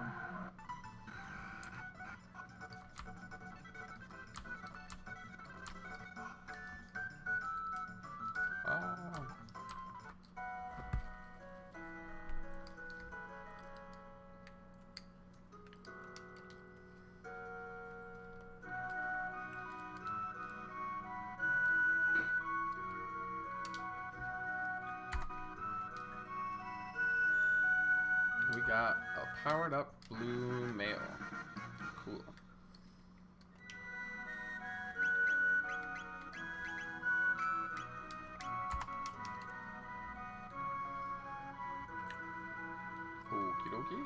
got a powered up blue male. Cool. Okie dokie.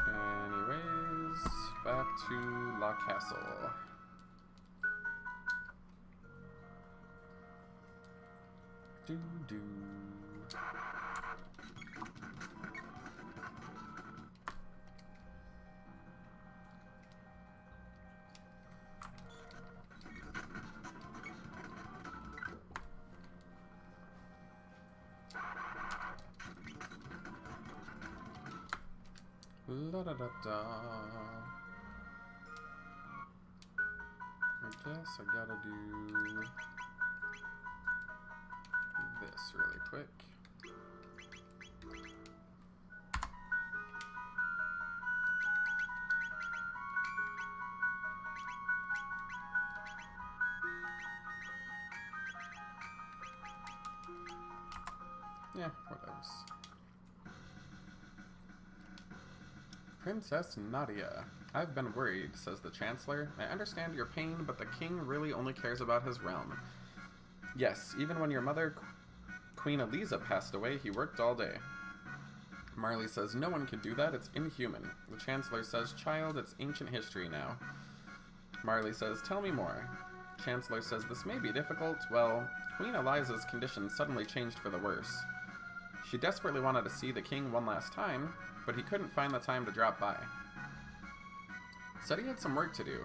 Anyways, back to La Castle. Do. La da da da. I guess I gotta do this really quick. Yeah, whatevs. Princess Nadia. I've been worried, says the Chancellor. I understand your pain, but the king really only cares about his realm. Yes, even when your mother, Queen Eliza, passed away, he worked all day. Marley says, no one could do that, it's inhuman. The Chancellor says, child, it's ancient history now. Marley says, tell me more. Chancellor says, this may be difficult. Well, Queen Eliza's condition suddenly changed for the worse. She desperately wanted to see the king one last time, but he couldn't find the time to drop by. Said he had some work to do,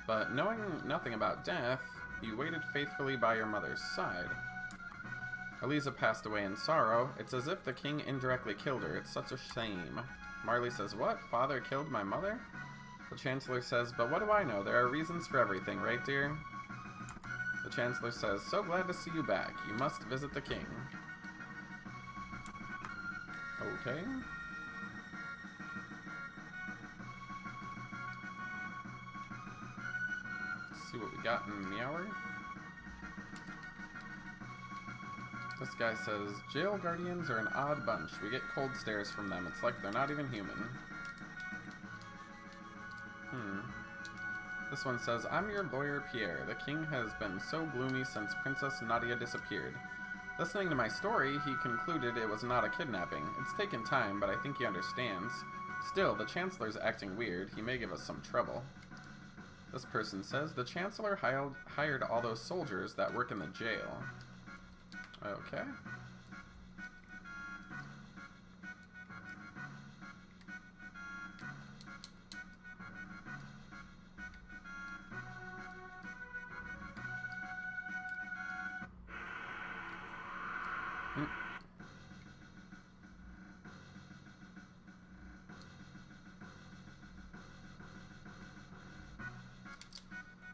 but knowing nothing about death, you waited faithfully by your mother's side. Eliza passed away in sorrow. It's as if the king indirectly killed her. It's such a shame. Marley says, what? Father killed my mother? The Chancellor says, but what do I know? There are reasons for everything, right, dear? The Chancellor says, so glad to see you back. You must visit the king. Okay. Let's see what we got in the hour. This guy says, jail guardians are an odd bunch. We get cold stares from them. It's like they're not even human. This one says, I'm your lawyer, Pierre. The king has been so gloomy since Princess Nadia disappeared. Listening to my story, he concluded it was not a kidnapping. It's taken time, but I think he understands. Still, the Chancellor's acting weird. He may give us some trouble. This person says, the Chancellor hired all those soldiers that work in the jail. Okay.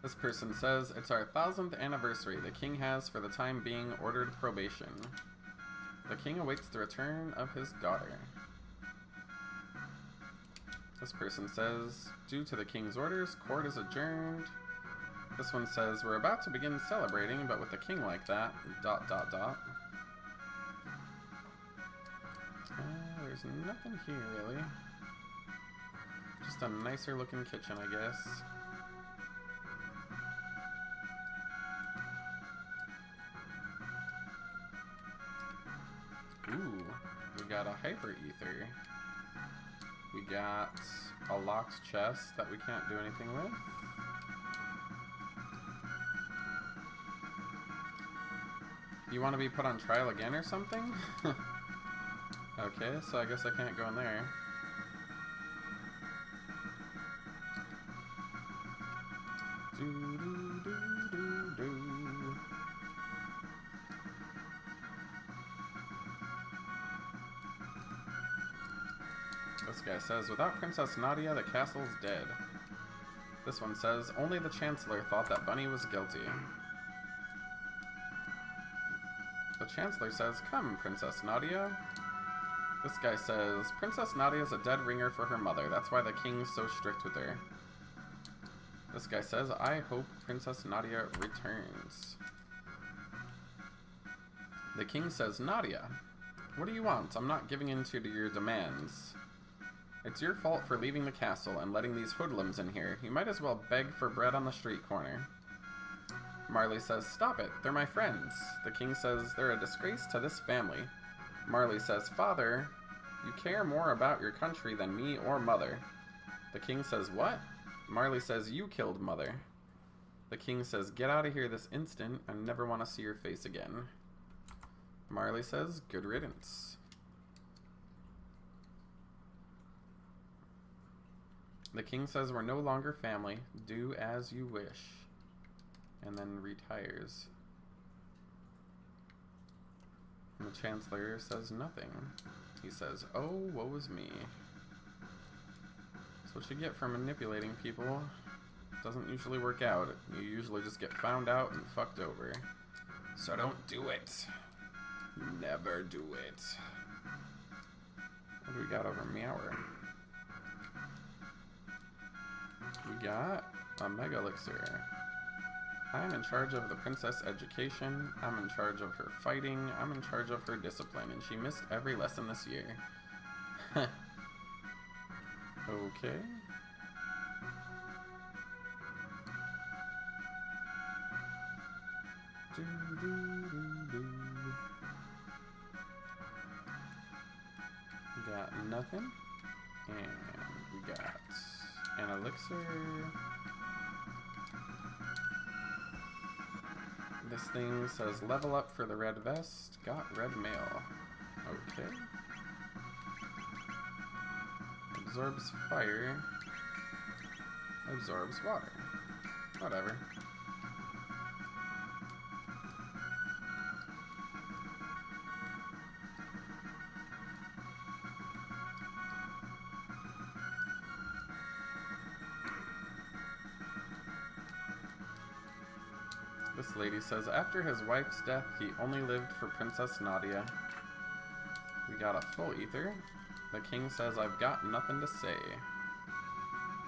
This person says, it's our 1000th anniversary. The king has, for the time being, ordered probation. The king awaits the return of his daughter. This person says, due to the king's orders, court is adjourned. This one says, we're about to begin celebrating, but with the king like that, ... There's nothing here, really. Just a nicer looking kitchen, I guess. Ooh, we got a hyper ether. We got a locked chest that we can't do anything with. You want to be put on trial again or something? Okay, so I guess I can't go in there. This guy says, without Princess Nadia, the castle's dead. This one says, only the Chancellor thought that Bunny was guilty. The Chancellor says, come, Princess Nadia. This guy says, Princess Nadia's a dead ringer for her mother. That's why the king's so strict with her. This guy says, I hope Princess Nadia returns. The king says, Nadia. What do you want? I'm not giving in to your demands. It's your fault for leaving the castle and letting these hoodlums in here. You might as well beg for bread on the street corner. Marley says, stop it. They're my friends. The king says, they're a disgrace to this family. Marley says, Father, you care more about your country than me or Mother. The king says, what? Marley says, you killed Mother. The king says, get out of here this instant. I never want to see your face again. Marley says, good riddance. The king says, we're no longer family. Do as you wish. And then retires. And the chancellor says nothing. He says, oh, woe is me. That's what you get for manipulating people. Doesn't usually work out. You usually just get found out and fucked over. So don't do it. Never do it. What do we got over Meower? We got a Mega Elixir. I'm in charge of the princess' education. I'm in charge of her fighting. I'm in charge of her discipline. And she missed every lesson this year. Okay. Got nothing. And we got an elixir. This thing says level up for the red vest. Got red mail. Okay. Absorbs fire. Absorbs water. Whatever. This lady says, after his wife's death, he only lived for Princess Nadia. We got a full ether. The king says, I've got nothing to say.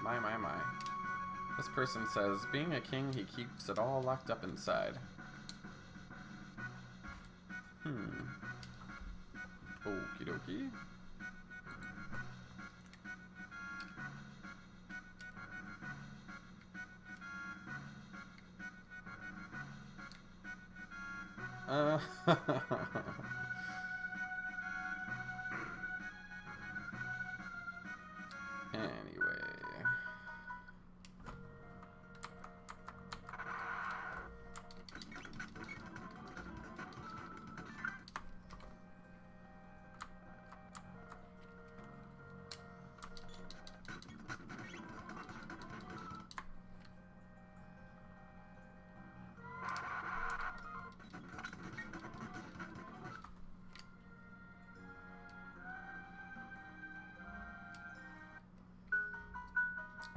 My, my, my. This person says, being a king, he keeps it all locked up inside. Okie dokie. Anyway.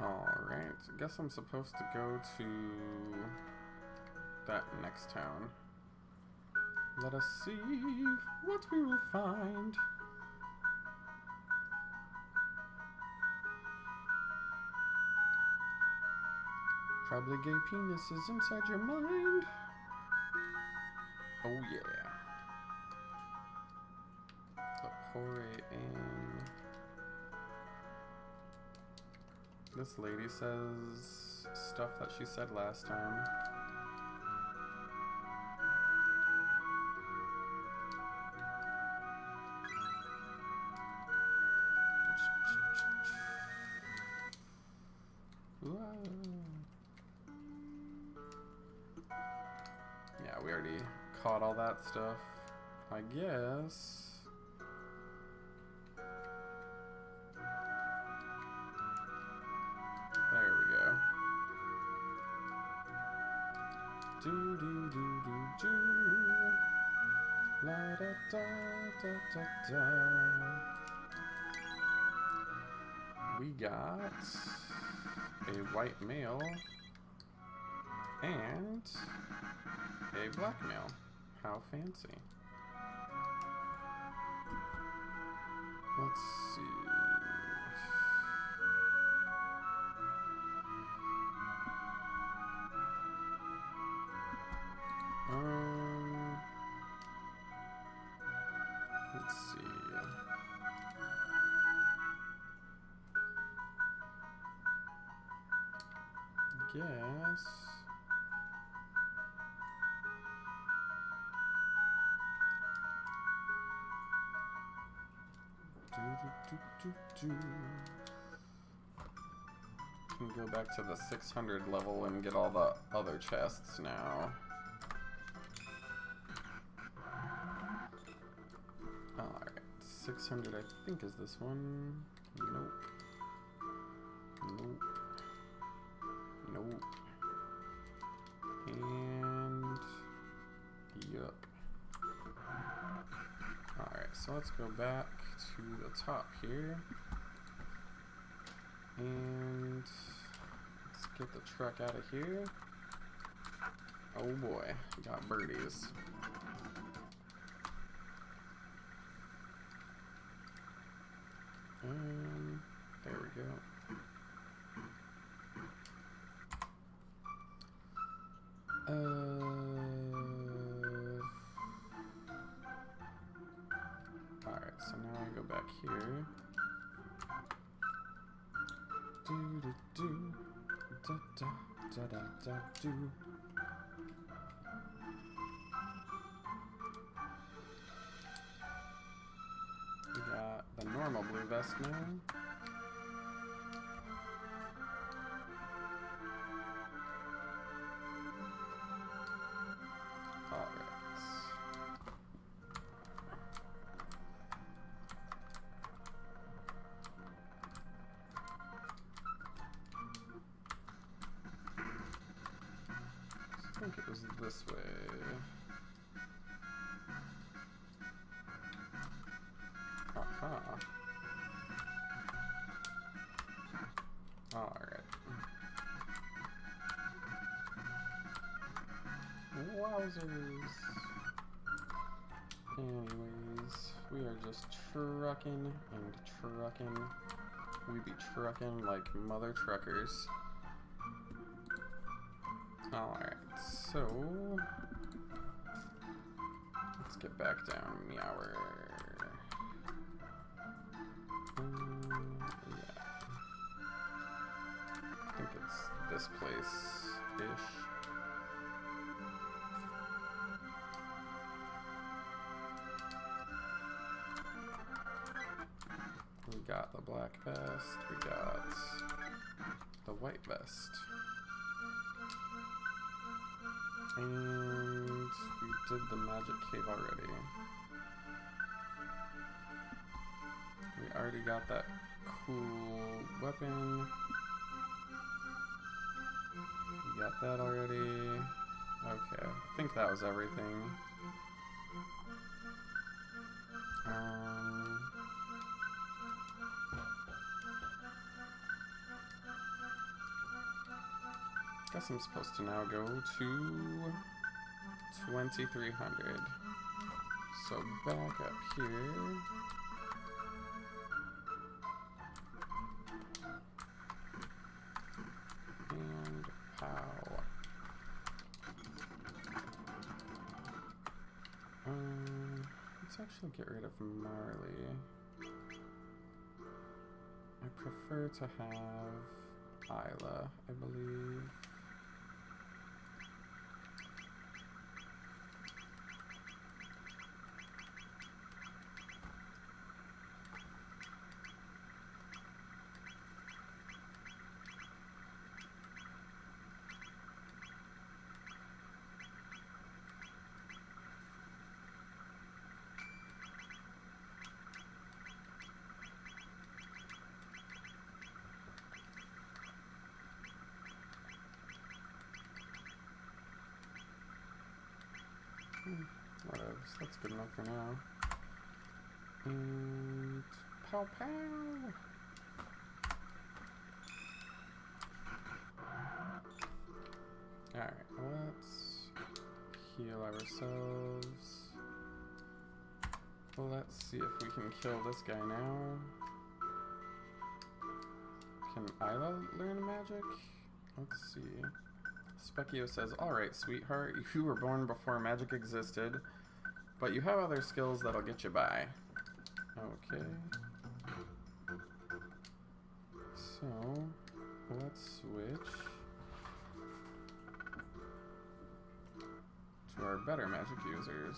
Alright, I guess I'm supposed to go to that next town. Let us see what we will find. Probably gay penises inside your mind. Oh yeah. The Pore in. This lady says stuff that she said last time. Yeah, we already caught all that stuff, I guess. There we go. Do do do do do. La da da da da da. We got a white male and a black male. How fancy. Let's see. Let's guess. Can go back to the 600 level and get all the other chests now. Alright, 600 I think is this one. Nope. Nope. Nope. And yup. Alright, so let's go back to the top here. And let's get the truck out of here. Oh boy, we got birdies. And there we go. Alright, so now I go back here. Do do do da da da da da do. We got the normal blue vest now. I think it was this way. Aha. Alright. Wowzers. Anyways, we are just trucking and trucking. We be trucking like mother truckers. Alright, so let's get back down, Meower. Yeah. I think it's this place-ish. We got the black vest, we got the white vest. And we did the magic cave already. We already got that cool weapon. We got that already. Okay, I think that was everything. Guess I'm supposed to now go to 2300. So back up here. And pow. Let's actually get rid of Marley. I prefer to have Isla, I believe. Whatever, so that's good enough for now. And pow pow! Alright, let's heal ourselves. Let's see if we can kill this guy now. Can Isla learn magic? Let's see. Specchio says, alright, sweetheart, you were born before magic existed, but you have other skills that'll get you by. Okay. So, let's switch better magic users.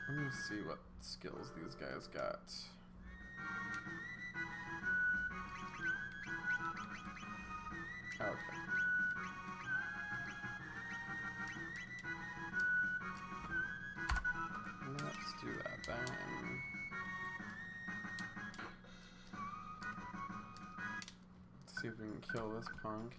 Let me see what skills these guys got. Okay. Let's do that then. Let's see if we can kill this punk.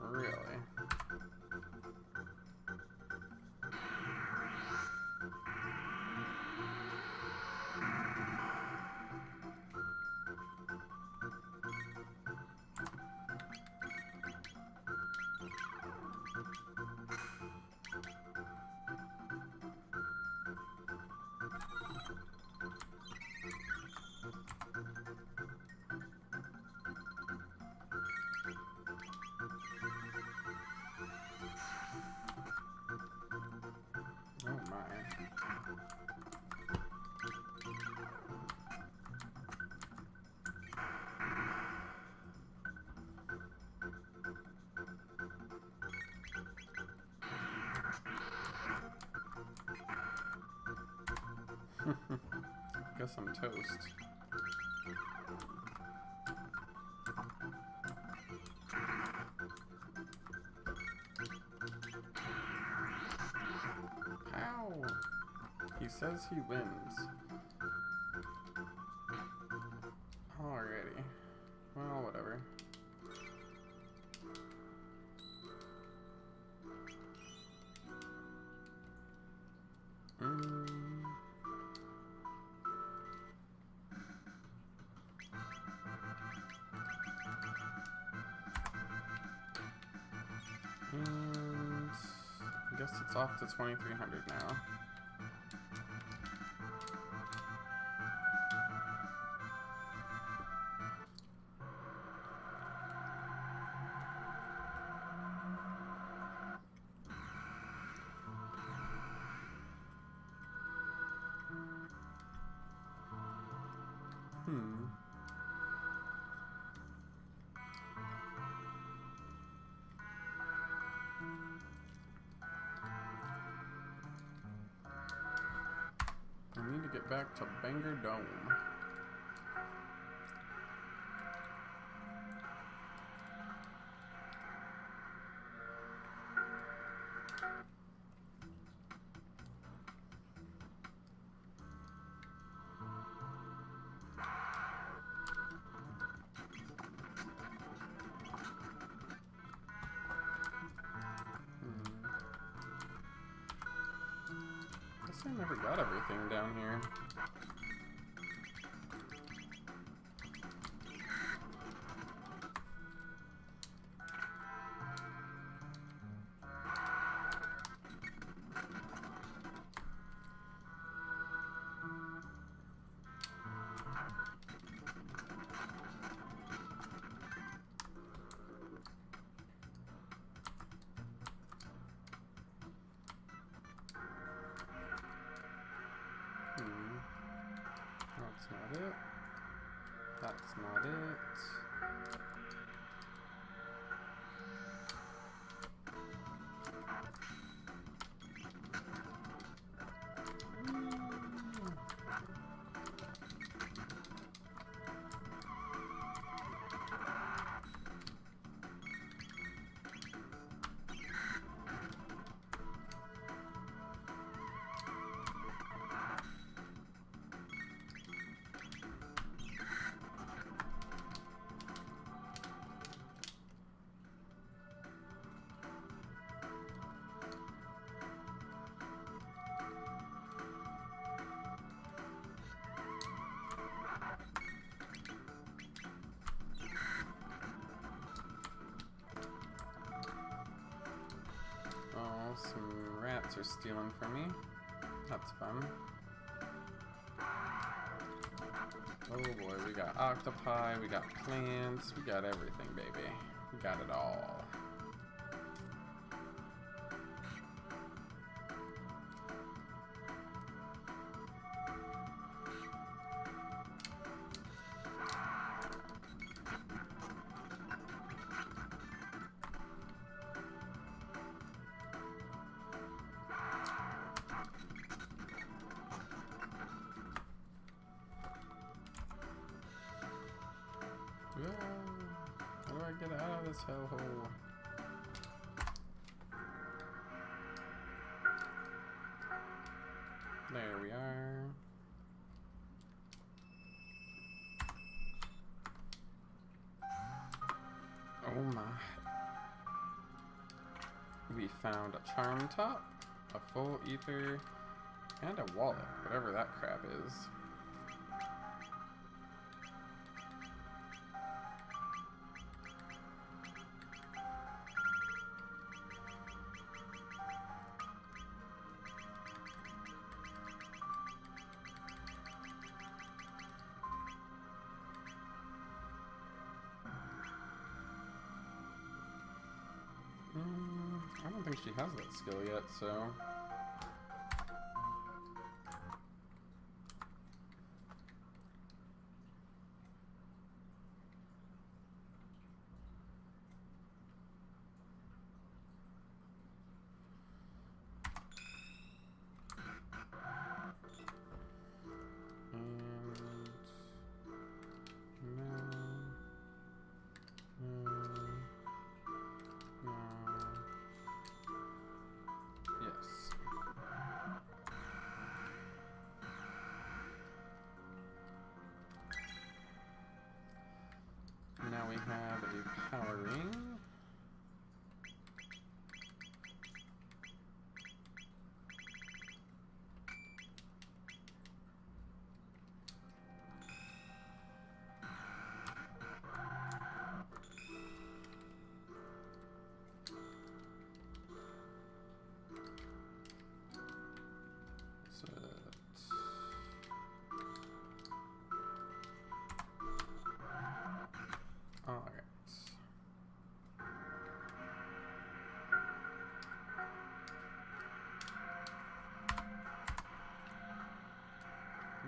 Really? Oh my. Guess I'm toast. Ow! He says he wins. Alrighty. Well, whatever. And I guess it's off to 2,300 now. I need to get back to Bangor Dome. I never got everything down here. That's not it. That's not it. are stealing from me. That's fun. Oh boy, we got octopi, we got plants, we got everything, baby. We got it all. How do I get out of this hellhole? There we are. Oh my. We found a charm top, a full ether, and a wallet, whatever that crap is. I don't think she has that skill yet, so... Now we have a power ring.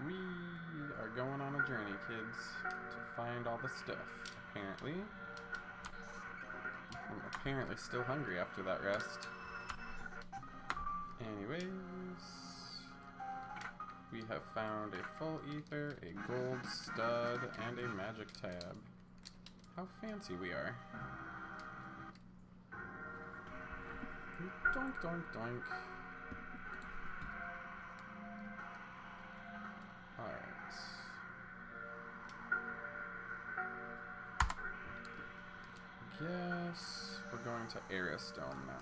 We are going on a journey, kids, to find all the stuff, apparently. I'm apparently still hungry after that rest. Anyways, we have found a full ether, a gold stud, and a magic tab. How fancy we are. Doink, doink, doink. Alright. Guess we're going to Aristome now.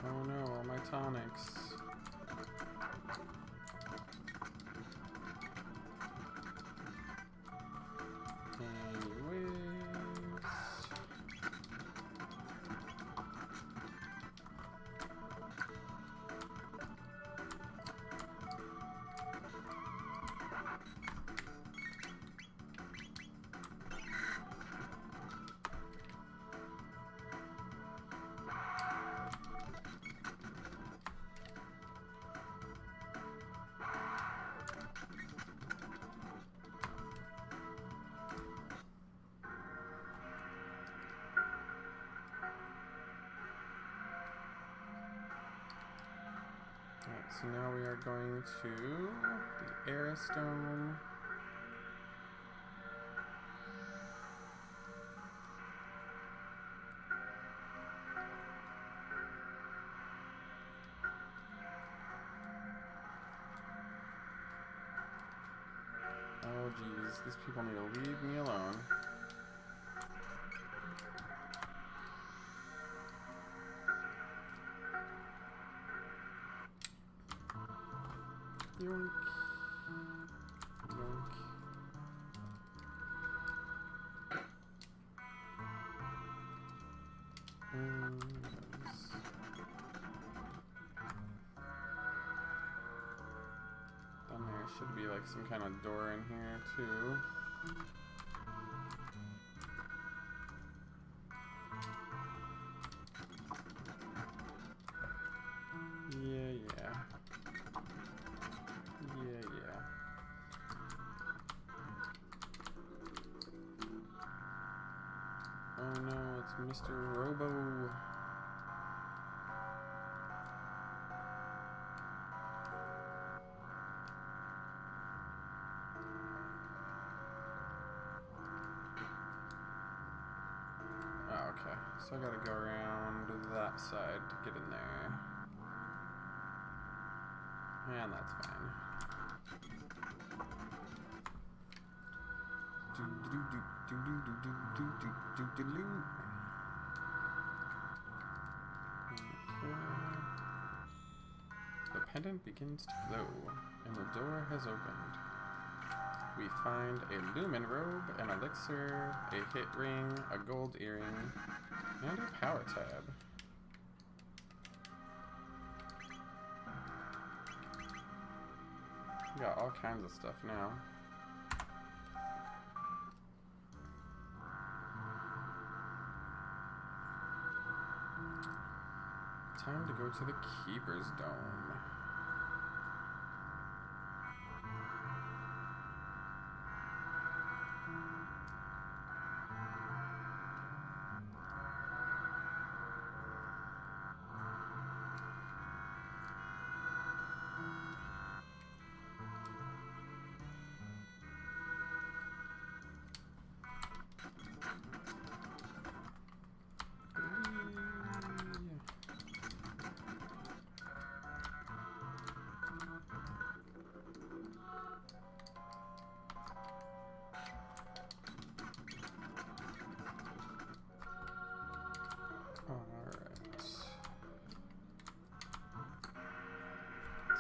Oh no, all my tonics. Anyways. So now we are going to the Aristome. Oh geez, these people need to leave me alone. Yoink. Yoink. Then there should be like some kind of door in here too. Yeah. Oh no, it's Mr. Robo. Oh, okay. So I gotta go around that side to get in there. And that's fine. Okay. The pendant begins to glow, and the door has opened. We find a lumen robe, an elixir, a hit ring, a gold earring, and a power tab. We got all kinds of stuff now. Time to go to the Keeper's Dome.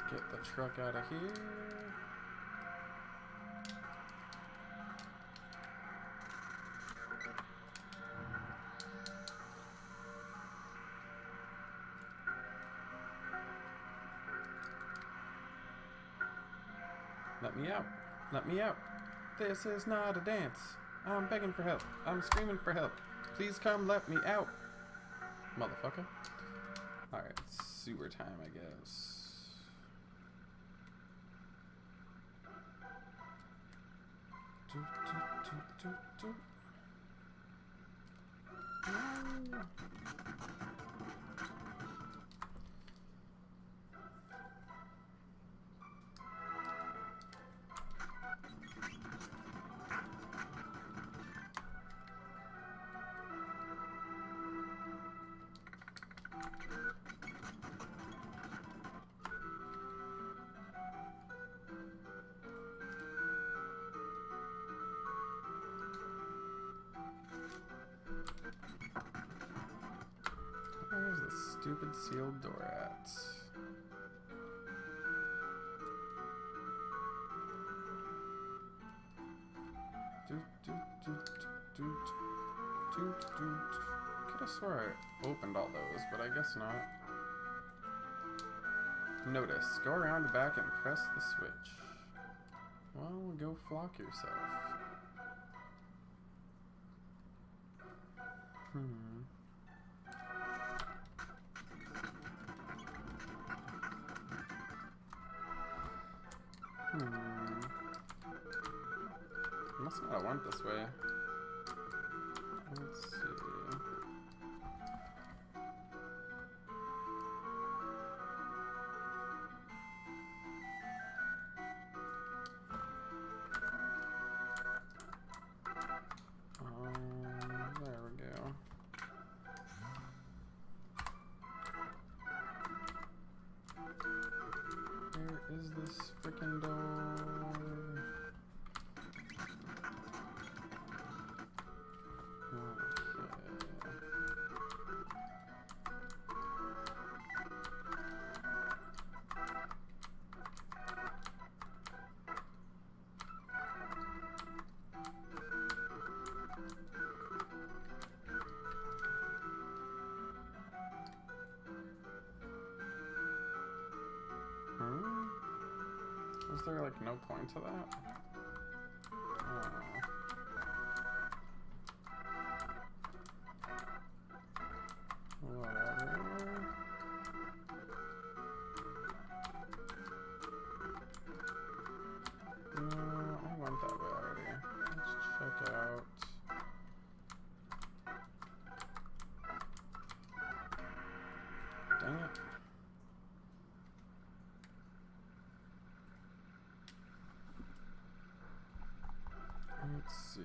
Get the truck out of here. Let me out. Let me out. This is not a dance. I'm begging for help. I'm screaming for help. Please come let me out. Motherfucker. Alright, sewer time, I guess. No. Where's the stupid sealed door at? Could have swore I opened all those, but I guess not. Notice, go around the back and press the switch. Well, go flock yourself. Must not have went this way. Let's see. There we go. Where is this frickin' door? there like no point to that? Oh. Whatever. No, I went that way already. Let's check out. Dang it. Let's see.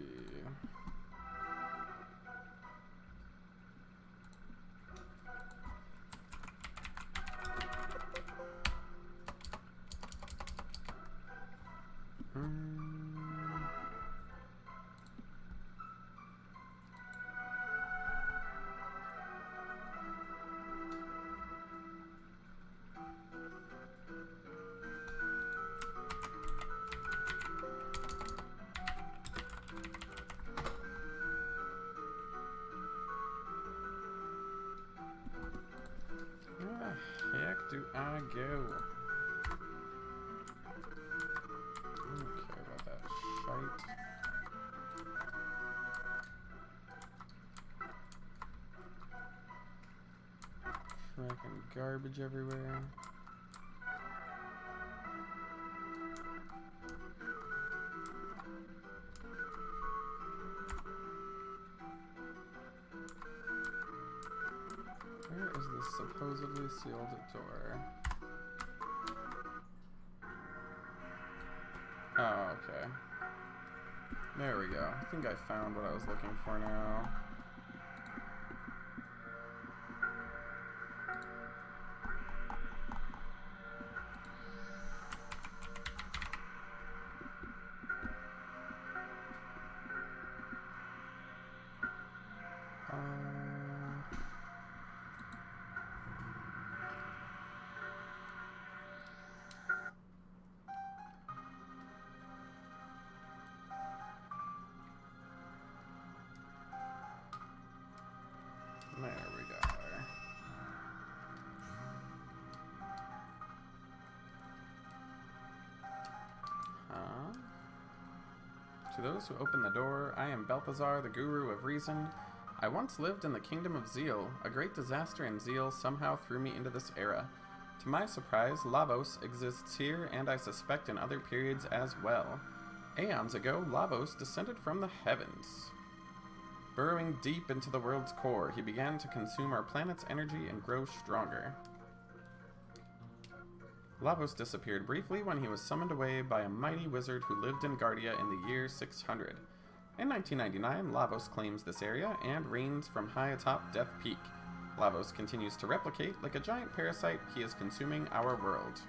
Heck do I go? I don't care about that shite. Frickin' garbage everywhere. Where is this supposedly sealed door? Oh, okay. There we go. I think I found what I was looking for now. There we go. Huh? To those who open the door, I am Balthazar, the Guru of Reason. I once lived in the Kingdom of Zeal. A great disaster in Zeal somehow threw me into this era. To my surprise, Lavos exists here, and I suspect in other periods as well. Aeons ago, Lavos descended from the heavens. Burrowing deep into the world's core, he began to consume our planet's energy and grow stronger. Lavos disappeared briefly when he was summoned away by a mighty wizard who lived in Guardia in the year 600. In 1999, Lavos claims this area and reigns from high atop Death Peak. Lavos continues to replicate like a giant parasite. He is consuming our world.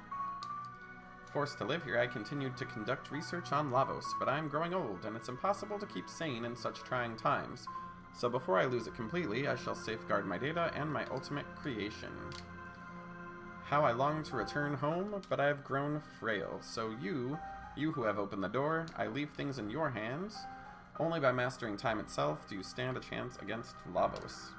Forced to live here, I continued to conduct research on Lavos, but I am growing old, and it's impossible to keep sane in such trying times. So before I lose it completely, I shall safeguard my data and my ultimate creation. How I long to return home, but I have grown frail. So you who have opened the door, I leave things in your hands. Only by mastering time itself do you stand a chance against Lavos.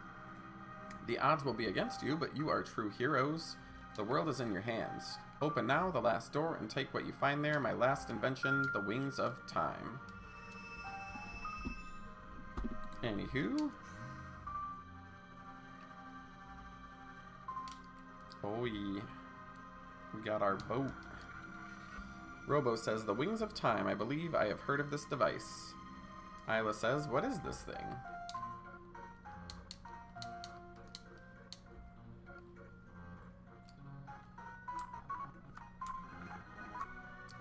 The odds will be against you, but you are true heroes. The world is in your hands. Open now the last door and take what you find there, my last invention, the wings of time. Anywho. Oh yeah. We got our boat. Robo says, the wings of time. I believe I have heard of this device. Isla says, what is this thing?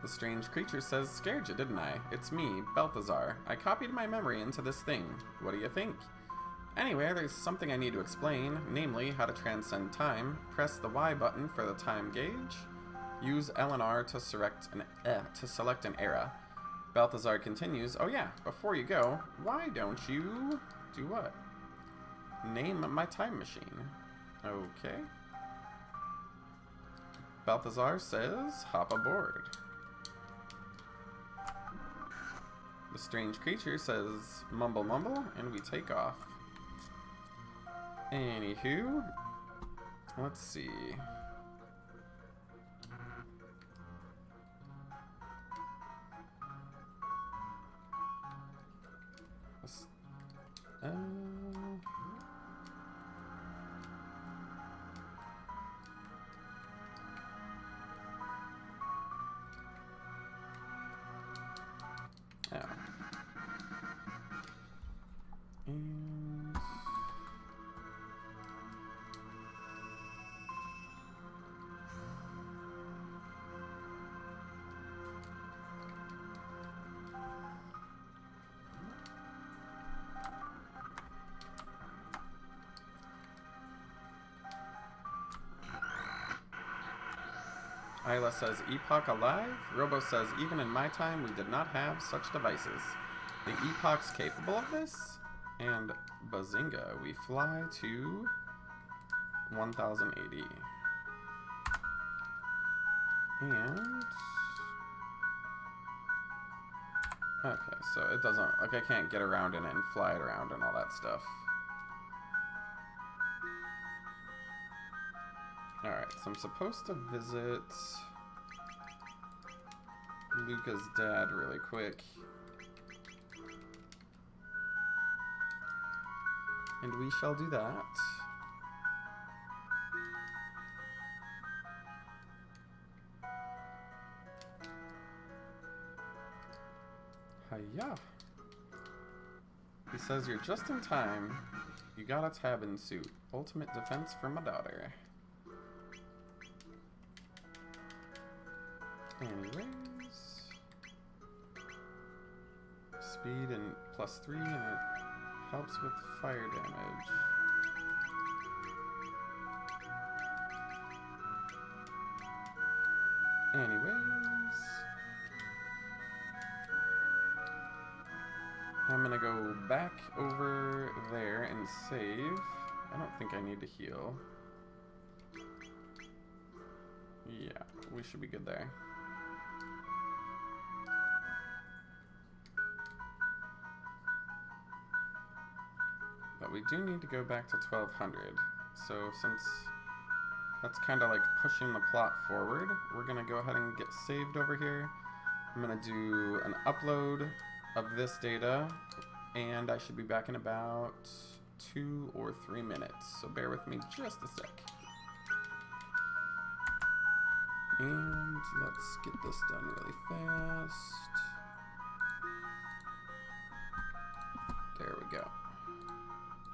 The strange creature says, scared you, didn't I? It's me, Balthazar. I copied my memory into this thing. What do you think? Anyway, there's something I need to explain, namely how to transcend time. Press the Y button for the time gauge. Use L and R to select an era. Balthazar continues, oh yeah, before you go, why don't you do what? Name my time machine. Okay. Balthazar says, hop aboard. The strange creature says, mumble mumble, and we take off. Anywho, let's see. Yeah. And Isla says, Epoch alive? Robo says, even in my time, we did not have such devices. The Epoch's capable of this? And bazinga, we fly to 1080. And... okay, so it doesn't... like, I can't get around in it and fly it around and all that stuff. Alright, so I'm supposed to visit Luca's dad really quick. And we shall do that. Hiya! He says you're just in time. You got a Tabin suit. Ultimate defense for my daughter. Anyways. Speed and +3 and it helps with fire damage. Anyways. I'm gonna go back over there and save. I don't think I need to heal. Yeah, we should be good there. But we do need to go back to 1200. So since that's kind of like pushing the plot forward, we're gonna go ahead and get saved over here. I'm gonna do an upload of this data, and I should be back in about 2 or 3 minutes. So bear with me just a sec. And let's get this done really fast. There we go.